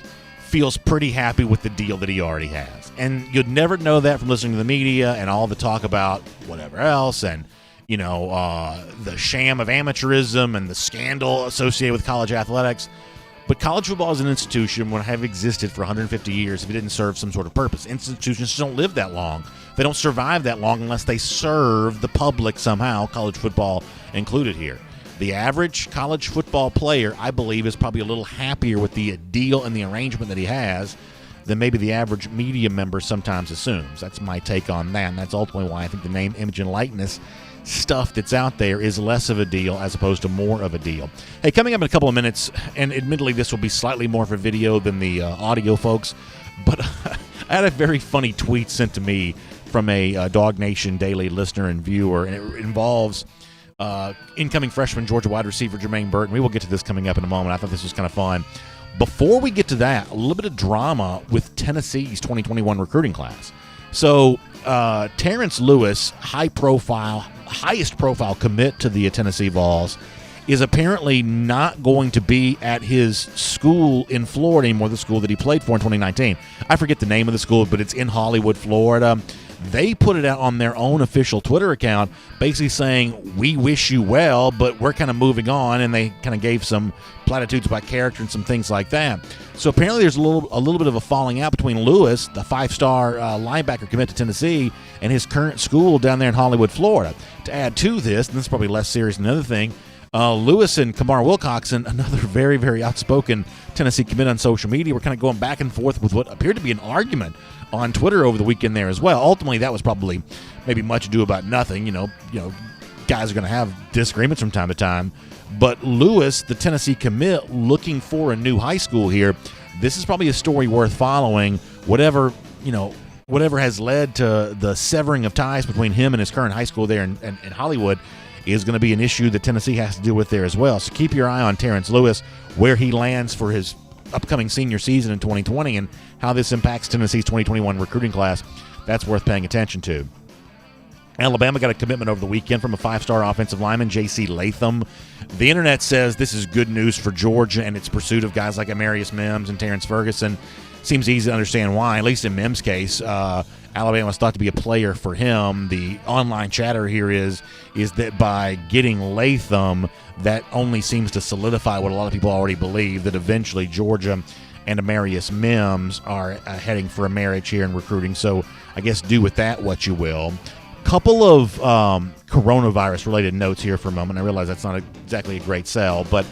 feels pretty happy with the deal that he already has. And you'd never know that from listening to the media and all the talk about whatever else and, the sham of amateurism and the scandal associated with college athletics. But college football as an institution would have existed for 150 years if it didn't serve some sort of purpose. Institutions don't live that long. They don't survive that long unless they serve the public somehow, college football included here. The average college football player, I believe, is probably a little happier with the deal and the arrangement that he has than maybe the average media member sometimes assumes. That's my take on that, and that's ultimately why I think the name, image, and likeness stuff that's out there is less of a deal as opposed to more of a deal. Hey, coming up in a couple of minutes, and admittedly this will be slightly more of a video than the audio folks, but I had a very funny tweet sent to me from a DawgNation Daily listener and viewer, and it involves incoming freshman Georgia wide receiver Jermaine Burton. We will get to this coming up in a moment. I thought this was kind of fun. Before we get to that, a little bit of drama with Tennessee's 2021 recruiting class. So Terrence Lewis, highest profile commit to the Tennessee Vols, is apparently not going to be at his school in Florida anymore, the school that he played for in 2019. I forget the name of the school, but it's in Hollywood, Florida. They put it out on their own official Twitter account, basically saying, we wish you well, but we're kind of moving on, and they kind of gave some platitudes about character and some things like that. So apparently there's a little bit of a falling out between Lewis, the five-star linebacker commit to Tennessee, and his current school down there in Hollywood, Florida. To add to this, and this is probably less serious than another thing, Lewis and Kamar Wilcoxon, another very, very outspoken Tennessee commit on social media, were kind of going back and forth with what appeared to be an argument on Twitter over the weekend there as well. Ultimately, that was probably maybe much ado about nothing. Guys are going to have disagreements from time to time. But Lewis, the Tennessee commit, looking for a new high school here. This is probably a story worth following. Whatever has led to the severing of ties between him and his current high school there in Hollywood is going to be an issue that Tennessee has to deal with there as well. So keep your eye on Terrence Lewis, where he lands for his upcoming senior season in 2020 and how this impacts Tennessee's 2021 recruiting class. That's worth paying attention to. Alabama got a commitment over the weekend from a 5-star offensive lineman, J.C. Latham. The internet says this is good news for Georgia and its pursuit of guys like Amarius Mims and Terrence Ferguson. Seems easy to understand why, at least in Mims' case. Alabama was thought to be a player for him. The online chatter here is that by getting Latham, that only seems to solidify what a lot of people already believe, that eventually Georgia and Amarius Mims are heading for a marriage here in recruiting. So I guess do with that what you will. Couple of coronavirus-related notes here for a moment. I realize that's not exactly a great sell, but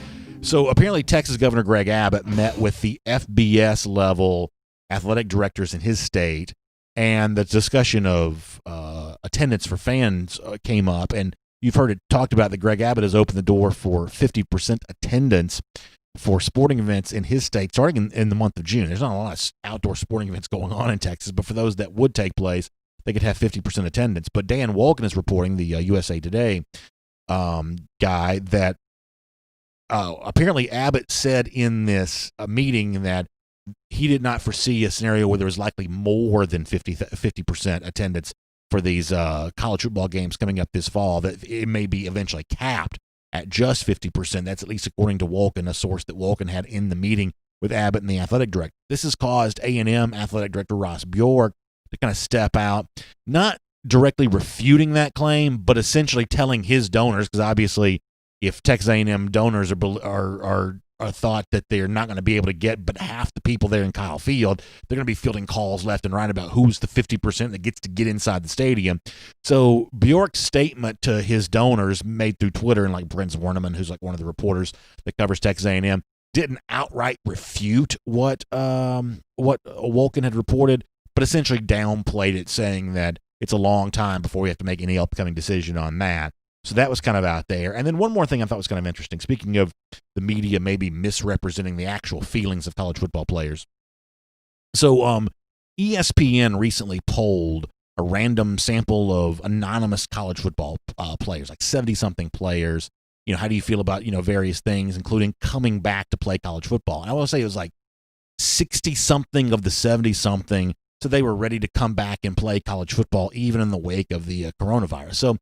so apparently Texas Governor Greg Abbott met with the FBS-level athletic directors in his state, and the discussion of attendance for fans came up, and you've heard it talked about that Greg Abbott has opened the door for 50% attendance for sporting events in his state starting in the month of June. There's not a lot of outdoor sporting events going on in Texas, but for those that would take place, they could have 50% attendance. But Dan Wolken is reporting, the USA Today guy, that apparently Abbott said in this meeting that he did not foresee a scenario where there was likely more than 50% attendance for these college football games coming up this fall, that it may be eventually capped at just 50%. That's at least according to Wolken, a source that Wolken had in the meeting with Abbott and the athletic director. This has caused A&M athletic director Ross Bjork to kind of step out, not directly refuting that claim, but essentially telling his donors, because obviously if Texas A&M donors are thought that they're not going to be able to get but half the people there in Kyle Field, they're going to be fielding calls left and right about who's the 50% that gets to get inside the stadium. So Bjork's statement to his donors made through Twitter, and like Brent Zwerneman, who's like one of the reporters that covers Texas A&M, didn't outright refute what Wolken had reported, but essentially downplayed it, saying that it's a long time before we have to make any upcoming decision on that. So that was kind of out there. And then one more thing I thought was kind of interesting, speaking of the media maybe misrepresenting the actual feelings of college football players. So ESPN recently polled a random sample of anonymous college football players, like 70-something players. You know, how do you feel about, various things, including coming back to play college football? And I will say it was like 60-something of the 70-something, so they were ready to come back and play college football even in the wake of the coronavirus. So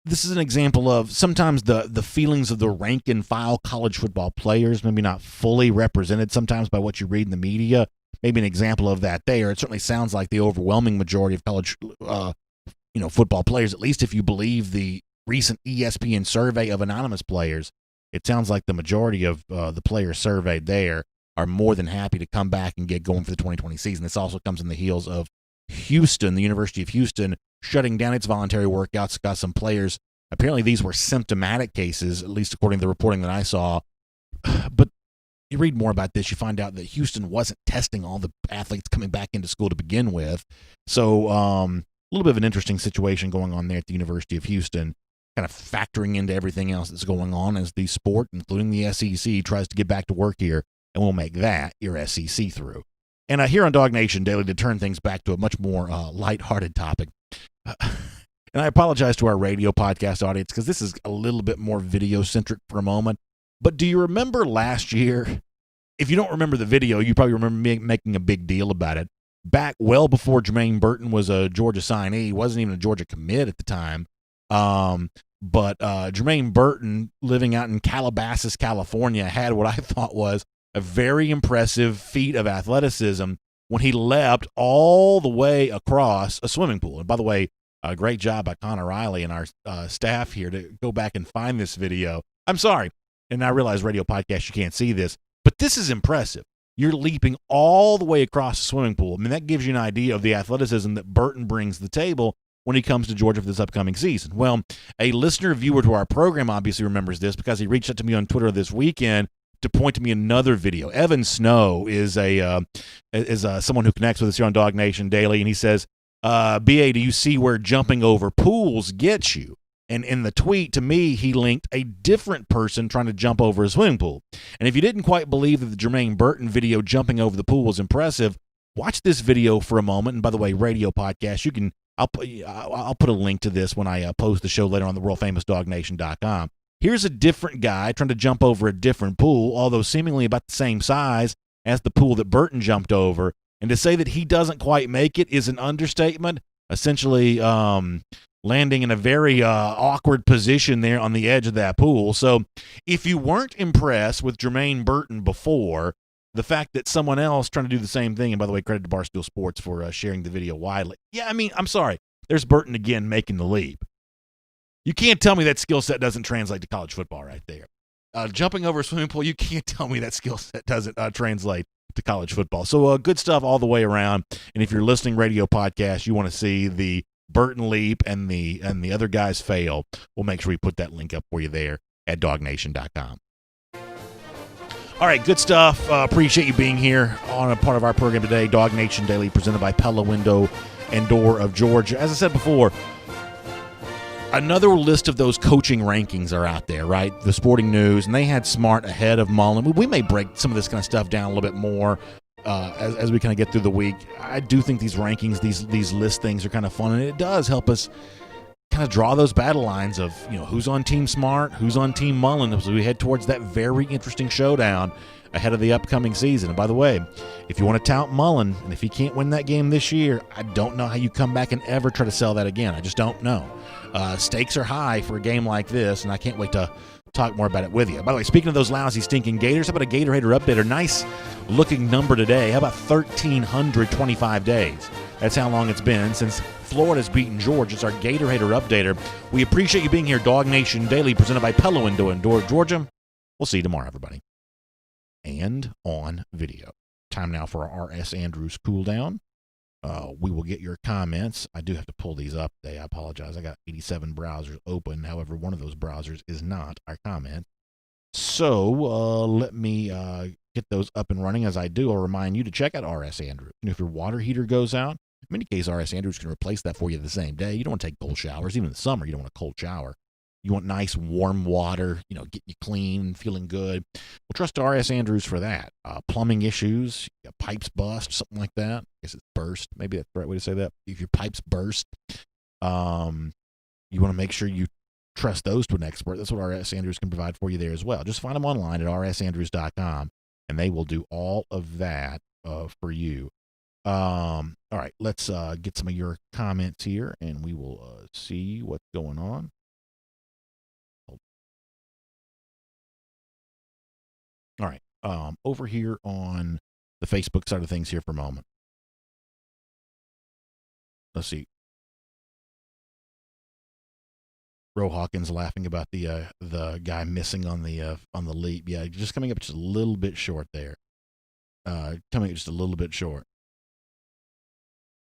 this is an example of sometimes the feelings of the rank and file college football players maybe not fully represented sometimes by what you read in the media. Maybe an example of that there. It certainly sounds like the overwhelming majority of college football players, at least if you believe the recent ESPN survey of anonymous players, it sounds like the majority of the players surveyed there are more than happy to come back and get going for the 2020 season. This also comes in the heels of Houston, the University of Houston, shutting down its voluntary workouts. Got some players. Apparently these were symptomatic cases, at least according to the reporting that I saw. But you read more about this, you find out that Houston wasn't testing all the athletes coming back into school to begin with. So a little bit of an interesting situation going on there at the University of Houston, kind of factoring into everything else that's going on as the sport, including the SEC, tries to get back to work here, and we'll make that your SEC through. And here on DawgNation Daily, to turn things back to a much more lighthearted topic, and I apologize to our radio podcast audience because this is a little bit more video-centric for a moment, but do you remember last year? If you don't remember the video, you probably remember me making a big deal about it. Back well before Jermaine Burton was a Georgia signee, he wasn't even a Georgia commit at the time, but Jermaine Burton, living out in Calabasas, California, had what I thought was a very impressive feat of athleticism when he leapt all the way across a swimming pool. And by the way, a great job by Connor Riley and our staff here to go back and find this video. I'm sorry, and I realize radio podcast, you can't see this, but this is impressive. You're leaping all the way across a swimming pool. I mean, that gives you an idea of the athleticism that Burton brings to the table when he comes to Georgia for this upcoming season. Well, a listener viewer to our program obviously remembers this because he reached out to me on Twitter this weekend to point to me another video. Evan Snow is someone who connects with us here on DawgNation Daily, and he says, BA, do you see where jumping over pools gets you? And in the tweet, to me, he linked a different person trying to jump over a swimming pool. And if you didn't quite believe that the Jermaine Burton video jumping over the pool was impressive, watch this video for a moment. And by the way, radio podcast, you can I'll put a link to this when I post the show later on the world-famous DawgNation.com. Here's a different guy trying to jump over a different pool, although seemingly about the same size as the pool that Burton jumped over. And to say that he doesn't quite make it is an understatement, essentially landing in a very awkward position there on the edge of that pool. So if you weren't impressed with Jermaine Burton before, the fact that someone else trying to do the same thing, and by the way, credit to Barstool Sports for sharing the video widely. Yeah, I mean, I'm sorry. There's Burton again making the leap. You can't tell me that skill set doesn't translate to college football right there. Jumping over a swimming pool, you can't tell me that skill set doesn't translate to college football. So good stuff all the way around. And if you're listening radio podcast, you want to see the Burton leap and the other guys fail, we'll make sure we put that link up for you there at DawgNation.com. All right, good stuff. Appreciate you being here on a part of our program today, DawgNation Daily, presented by Pella Window and Door of Georgia. As I said before, another list of those coaching rankings are out there, right? The Sporting News, and they had Smart ahead of Mullen. We may break some of this kind of stuff down a little bit more as we kind of get through the week. I do think these rankings, these list things are kind of fun, and it does help us kind of draw those battle lines of, who's on Team Smart, who's on Team Mullen, as we head towards that very interesting showdown ahead of the upcoming season. And by the way, if you want to tout Mullen, and if he can't win that game this year, I don't know how you come back and ever try to sell that again. I just don't know. Stakes are high for a game like this, and I can't wait to talk more about it with you. By the way, speaking of those lousy, stinking Gators, how about a Gatorhater updater? Nice looking number today. How about 1,325 days? That's how long it's been since Florida's beaten Georgia. It's our Gatorhater updater. We appreciate you being here. DawgNation Daily, presented by Pella Window and Door of Georgia. We'll see you tomorrow, everybody. And on video. Time now for our R.S. Andrews cool down. We will get your comments. I do have to pull these up today. I apologize. I got 87 browsers open. However, one of those browsers is not our comment. So let me get those up and running. As I do, I'll remind you to check out R.S. Andrews. And if your water heater goes out, in many cases, R.S. Andrews can replace that for you the same day. You don't want to take cold showers. Even in the summer, you don't want a cold shower. You want nice, warm water, getting you clean and feeling good. Well, trust R.S. Andrews for that. Plumbing issues, pipes bust, something like that. I guess it's burst. Maybe that's the right way to say that. If your pipes burst, you want to make sure you trust those to an expert. That's what R.S. Andrews can provide for you there as well. Just find them online at rsandrews.com, and they will do all of that for you. All right, let's get some of your comments here, and we will see what's going on. All right, over here on the Facebook side of things here for a moment. Let's see. Ro Hawkins laughing about the guy missing on the leap. Yeah, just coming up just a little bit short there. Coming up just a little bit short.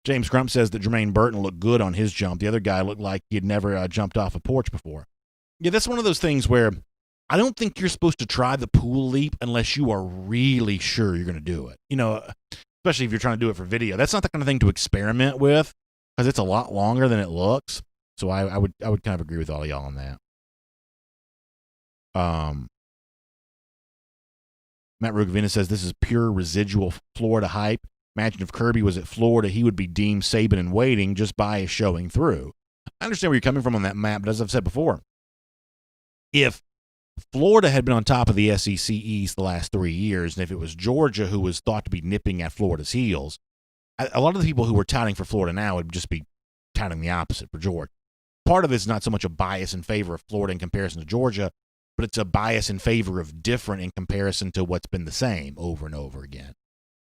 James Crump says that Jermaine Burton looked good on his jump. The other guy looked like he had never jumped off a porch before. Yeah, that's one of those things where I don't think you're supposed to try the pool leap unless you are really sure you're going to do it. Especially if you're trying to do it for video. That's not the kind of thing to experiment with because it's a lot longer than it looks. So I would kind of agree with all of y'all on that. Matt Rugavina says this is pure residual Florida hype. Imagine if Kirby was at Florida, he would be deemed Saban in waiting just by his showing through. I understand where you're coming from on that map, but as I've said before, if Florida had been on top of the SEC East the last 3 years, and if it was Georgia who was thought to be nipping at Florida's heels, a lot of the people who were touting for Florida now would just be touting the opposite for Georgia. Part of it is not so much a bias in favor of Florida in comparison to Georgia, but it's a bias in favor of different in comparison to what's been the same over and over again.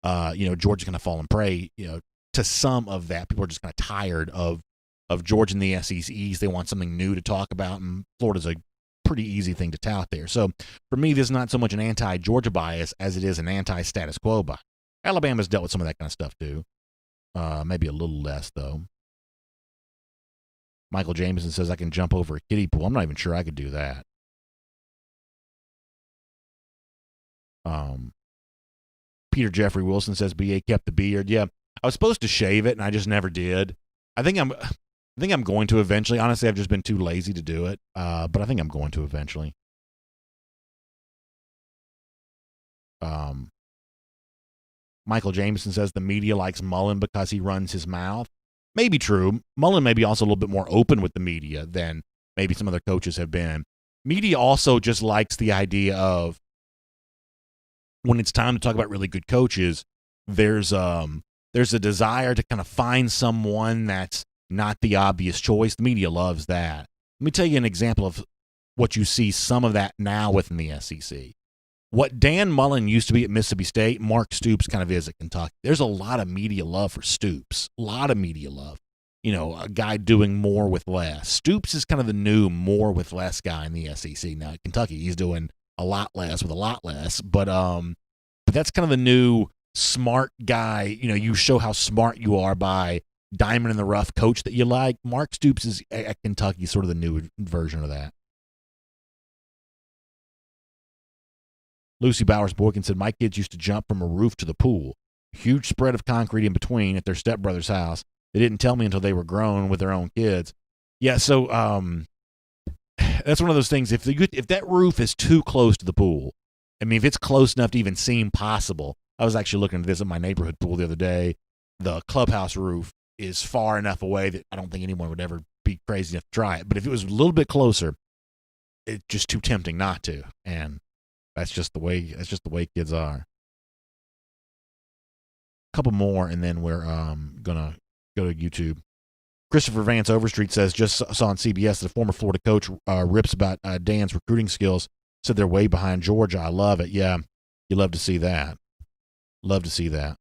Georgia's going to fall and prey, to some of that. People are just kind of tired of Georgia and the SEC East. They want something new to talk about, and Florida's a pretty easy thing to tout there. So for me, this is not so much an anti-Georgia bias as it is an anti-status quo bias. Alabama's dealt with some of that kind of stuff too. Maybe a little less, though. Michael Jameson says I can jump over a kiddie pool. I'm not even sure I could do that. Peter Jeffrey Wilson says BA kept the beard. Yeah, I was supposed to shave it, and I just never did. I think I think I'm going to eventually. Honestly, I've just been too lazy to do it, but I think I'm going to eventually. Michael Jameson says the media likes Mullen because he runs his mouth. Maybe true. Mullen may be also a little bit more open with the media than maybe some other coaches have been. Media also just likes the idea of when it's time to talk about really good coaches, there's a desire to kind of find someone that's not the obvious choice. The media loves that. Let me tell you an example of what you see some of that now within the SEC. What Dan Mullen used to be at Mississippi State, Mark Stoops kind of is at Kentucky. There's a lot of media love for Stoops. A lot of media love. You know, a guy doing more with less. Stoops is kind of the new more with less guy in the SEC. Now at Kentucky, he's doing a lot less with a lot less. But that's kind of the new smart guy. You know, you show how smart you are by diamond in the rough coach that you like. Mark Stoops is at Kentucky, sort of the new version of that. Lucy Bowers-Boykin said, my kids used to jump from a roof to the pool. Huge spread of concrete in between at their stepbrother's house. They didn't tell me until they were grown with their own kids. Yeah, so that's one of those things. If that roof is too close to the pool, I mean, if it's close enough to even seem possible. I was actually looking to visit my neighborhood pool the other day. The clubhouse roof is far enough away that I don't think anyone would ever be crazy enough to try it. But if it was a little bit closer, it's just too tempting not to. And that's just the way kids are. A couple more, and then we're gonna go to YouTube. Christopher Vance Overstreet says, just saw on CBS that a former Florida coach rips about Dan's recruiting skills. Said they're way behind Georgia. I love it. Yeah, you love to see that. Love to see that.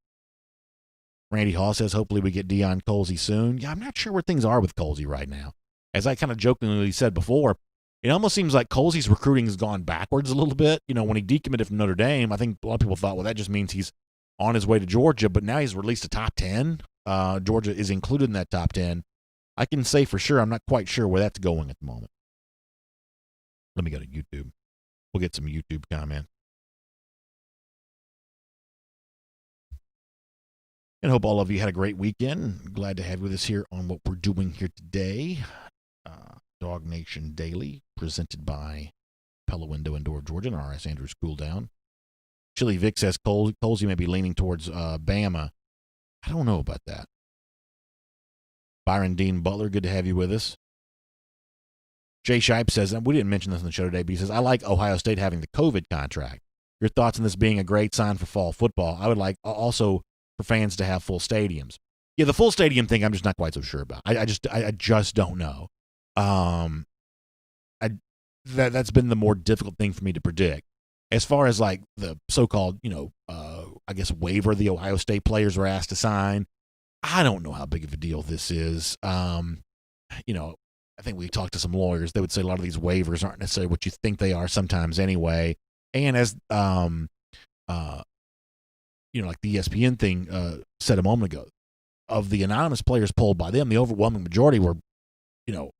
Randy Hall says, hopefully we get Deion Colzie soon. Yeah, I'm not sure where things are with Colzie right now. As I kind of jokingly said before, it almost seems like Colzie's recruiting has gone backwards a little bit. You know, when he decommitted from Notre Dame, I think a lot of people thought, well, that just means he's on his way to Georgia, but now he's released a top 10. Georgia is included in that top 10. I can say for sure I'm not quite sure where that's going at the moment. Let me go to YouTube. We'll get some YouTube comment. And hope all of you had a great weekend. Glad to have you with us here on what we're doing here today. DawgNation Daily, presented by Pella Window and Door of Georgia and R.S. Andrews Cool Down. Chili Vic says Colzie may be leaning towards Bama. I don't know about that. Byron Dean Butler, good to have you with us. Jay Shipe says, and we didn't mention this on the show today, but he says, I like Ohio State having the COVID contract. Your thoughts on this being a great sign for fall football? I would like also for fans to have full stadiums. Yeah, the full stadium thing, I'm just not quite so sure about. I just don't know. That's been the more difficult thing for me to predict. As far as like the so-called, I guess waiver the Ohio State players were asked to sign, I don't know how big of a deal this is. I think we talked to some lawyers. They would say a lot of these waivers aren't necessarily what you think they are sometimes anyway. And as like the ESPN thing said a moment ago, of the anonymous players polled by them, the overwhelming majority were,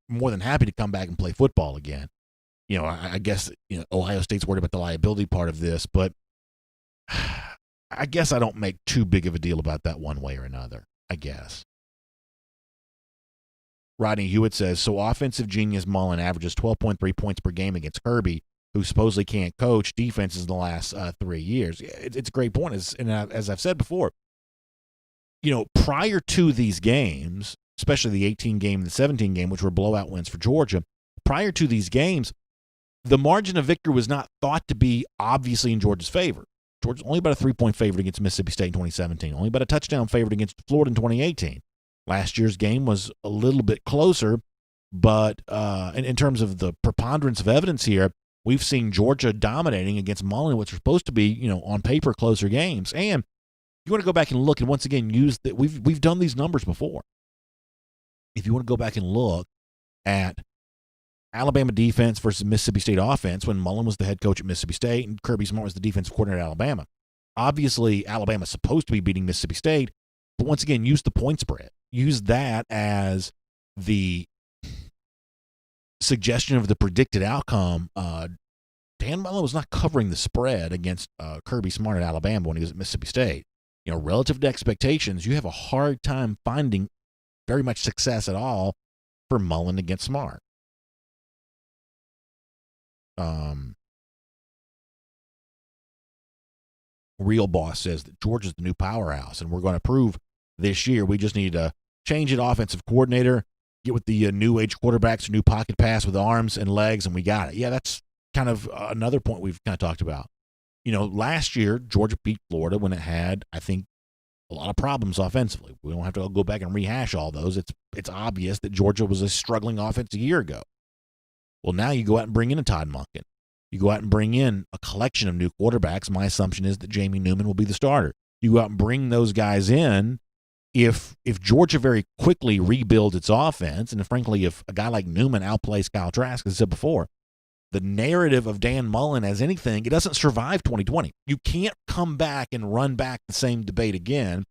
more than happy to come back and play football again. I guess Ohio State's worried about the liability part of this, but I guess I don't make too big of a deal about that one way or another, I guess. Rodney Hewitt says, so offensive genius Mullen averages 12.3 points per game against Kirby, who supposedly can't coach defenses in the last 3 years. It's a great point. As I've said before, prior to these games, especially the 18 game and the 17 game, which were blowout wins for Georgia, prior to these games, the margin of victory was not thought to be obviously in Georgia's favor. Georgia's only about a 3-point favorite against Mississippi State in 2017, only about a touchdown favorite against Florida in 2018. Last year's game was a little bit closer, but in terms of the preponderance of evidence here, we've seen Georgia dominating against Mullen, which are supposed to be, on paper, closer games. And you want to go back and look and once again use that we've done these numbers before. If you want to go back and look at Alabama defense versus Mississippi State offense when Mullen was the head coach at Mississippi State and Kirby Smart was the defensive coordinator at Alabama. Obviously, Alabama's supposed to be beating Mississippi State, but once again, use the point spread. Use that as the suggestion of the predicted outcome. Dan Mullen was not covering the spread against Kirby Smart at Alabama when he was at Mississippi State. Relative to expectations, you have a hard time finding very much success at all for Mullen to get Smart. Real Boss says that Georgia's the new powerhouse, and we're going to prove this year we just need to change it offensive coordinator, get with the new age quarterbacks, new pocket pass with arms and legs, and we got it. Yeah, that's kind of another point we've kind of talked about. Last year, Georgia beat Florida when it had, I think, a lot of problems offensively. We don't have to go back and rehash all those. It's obvious that Georgia was a struggling offense a year ago. Well, now you go out and bring in a Todd Monken. You go out and bring in a collection of new quarterbacks. My assumption is that Jamie Newman will be the starter. You go out and bring those guys in. If Georgia very quickly rebuilds its offense, and frankly, if a guy like Newman outplays Kyle Trask, as I said before, the narrative of Dan Mullen as anything, it doesn't survive 2020. You can't come back and run back the same debate again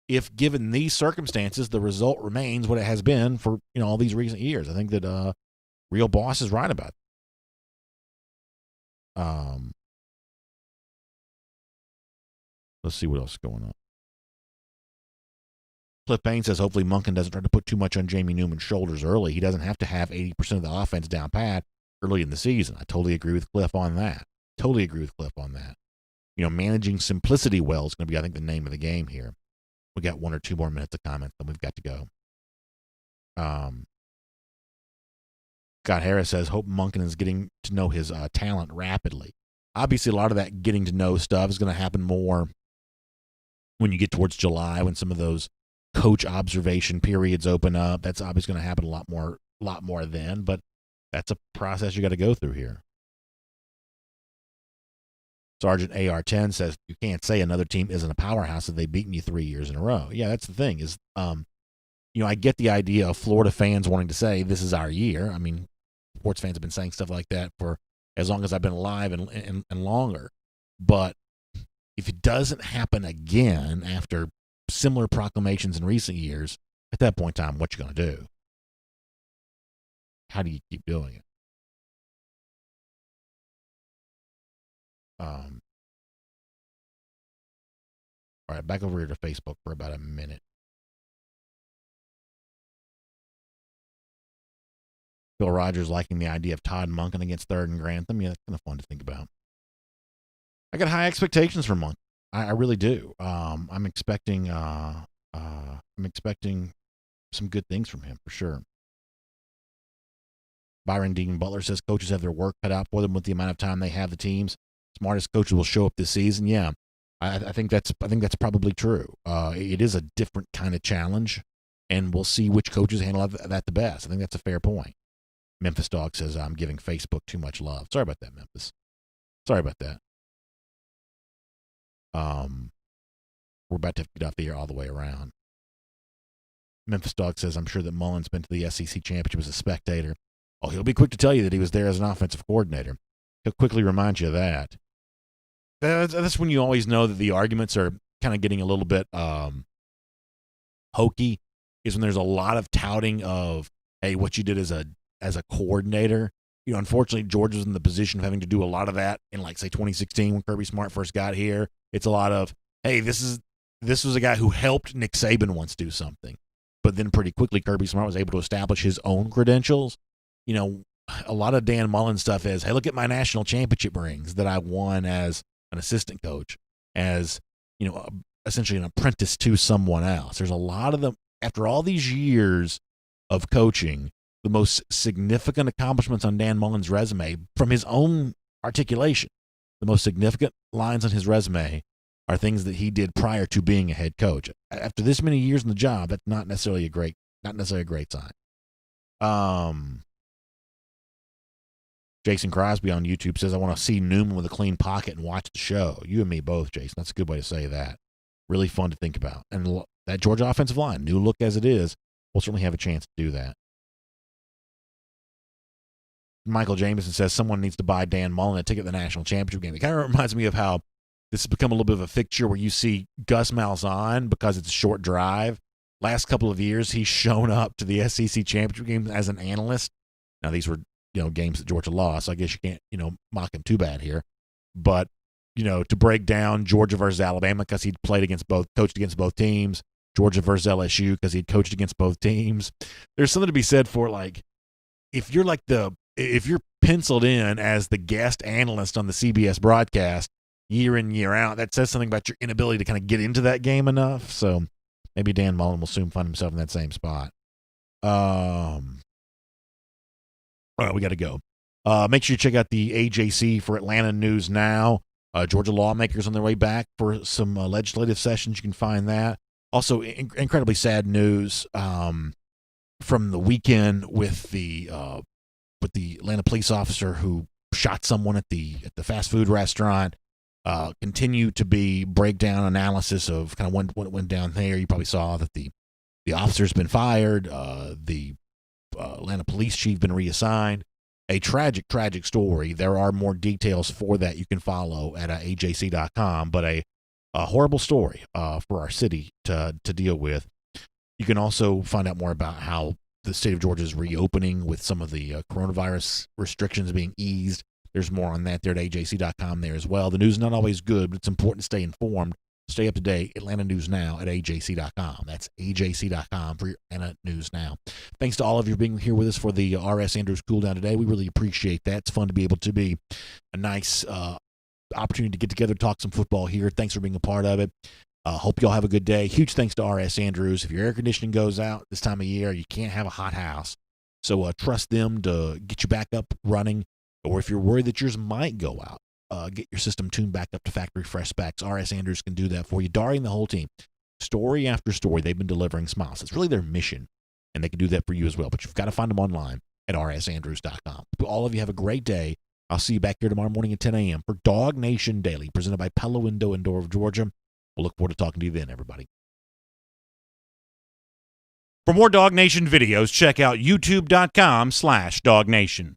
if, given these circumstances, the result remains what it has been for all these recent years. I think that Real Boss is right about it. Let's see what else is going on. Cliff Payne says hopefully Monken doesn't try to put too much on Jamie Newman's shoulders early. He doesn't have to have 80% of the offense down pat early in the season. I totally agree with Cliff on that. Managing simplicity well is going to be, I think, the name of the game here. We got 1 or 2 more minutes of comments, then we've got to go. Scott Harris says, hope Monken is getting to know his talent rapidly. Obviously, a lot of that getting to know stuff is going to happen more when you get towards July, when some of those coach observation periods open up. That's obviously going to happen a lot more then, but that's a process you got to go through here. Sergeant AR-10 says, you can't say another team isn't a powerhouse if they've beaten you 3 years in a row. Yeah, that's the thing is, I get the idea of Florida fans wanting to say this is our year. I mean, sports fans have been saying stuff like that for as long as I've been alive and longer. But if it doesn't happen again after similar proclamations in recent years, at that point in time, what you going to do? How do you keep doing it? All right, back over here to Facebook for about a minute. Phil Rogers liking the idea of Todd Monken against 3rd and Grantham. Yeah, that's kind of fun to think about. I got high expectations for Monken. I really do. I'm expecting some good things from him for sure. Byron Dean Butler says coaches have their work cut out for them with the amount of time they have. The teams smartest coaches will show up this season. Yeah, I think that's probably true. It is a different kind of challenge, and we'll see which coaches handle that the best. I think that's a fair point. Memphis Dog says I'm giving Facebook too much love. Sorry about that, Memphis. Sorry about that. We're about to get off the air all the way around. Memphis Dog says I'm sure that Mullen's been to the SEC championship as a spectator. Oh, he'll be quick to tell you that he was there as an offensive coordinator. He'll quickly remind you of that. That's when you always know that the arguments are kind of getting a little bit hokey, is when there's a lot of touting of, hey, what you did as a coordinator. Unfortunately, Georgia was in the position of having to do a lot of that in, like, say, 2016 when Kirby Smart first got here. It's a lot of, hey, this was a guy who helped Nick Saban once do something. But then pretty quickly, Kirby Smart was able to establish his own credentials. A lot of Dan Mullen stuff is, hey, look at my national championship rings that I won as an assistant coach, as, essentially an apprentice to someone else. There's a lot of them, after all these years of coaching, the most significant accomplishments on Dan Mullen's resume, from his own articulation, the most significant lines on his resume are things that he did prior to being a head coach. After this many years in the job, that's not necessarily a great sign. Jason Crosby on YouTube says, I want to see Newman with a clean pocket and watch the show. You and me both, Jason. That's a good way to say that. Really fun to think about. And that Georgia offensive line, new look as it is, will certainly have a chance to do that. Michael Jameson says someone needs to buy Dan Mullen a ticket to the national championship game. It kind of reminds me of how this has become a little bit of a fixture where you see Gus Malzahn, because it's a short drive. Last couple of years, he's shown up to the SEC championship game as an analyst. Now, these were games that Georgia lost, so I guess you can't mock him too bad here. But to break down Georgia versus Alabama, because he'd coached against both teams, Georgia versus LSU because he had coached against both teams. There's something to be said for, like, if you're penciled in as the guest analyst on the CBS broadcast year in, year out, that says something about your inability to kind of get into that game enough. So maybe Dan Mullen will soon find himself in that same spot. All right, we got to go. Make sure you check out the AJC for Atlanta News Now. Georgia lawmakers on their way back for some legislative sessions. You can find that. Also, incredibly sad news from the weekend with the Atlanta police officer who shot someone at the fast food restaurant. Continue to be breakdown analysis of kind of what went down there. You probably saw that the officer's been fired. The Atlanta police chief been reassigned. A tragic story. There are more details for that you can follow at ajc.com, but a horrible story for our city to deal with. You can also find out more about how the state of Georgia is reopening with some of the coronavirus restrictions being eased. There's more on that there at ajc.com there as well. The news is not always good, but it's important to stay informed. Stay up to date. Atlanta News Now at ajc.com. That's ajc.com for your Atlanta News Now. Thanks to all of you for being here with us for the R.S. Andrews Cool Down today. We really appreciate that. It's fun to be able to be a nice opportunity to get together, talk some football here. Thanks for being a part of it. Hope you all have a good day. Huge thanks to R.S. Andrews. If your air conditioning goes out this time of year, you can't have a hot house. So trust them to get you back up running. Or if you're worried that yours might go out, get your system tuned back up to factory fresh specs. R.S. Andrews can do that for you. Dari and the whole team, story after story, they've been delivering smiles. It's really their mission, and they can do that for you as well. But you've got to find them online at rsandrews.com. All of you have a great day. I'll see you back here tomorrow morning at 10 a.m. for DawgNation Daily, presented by Pella Window and Door of Georgia. We'll look forward to talking to you then, everybody. For more DawgNation videos, check out youtube.com/DawgNation.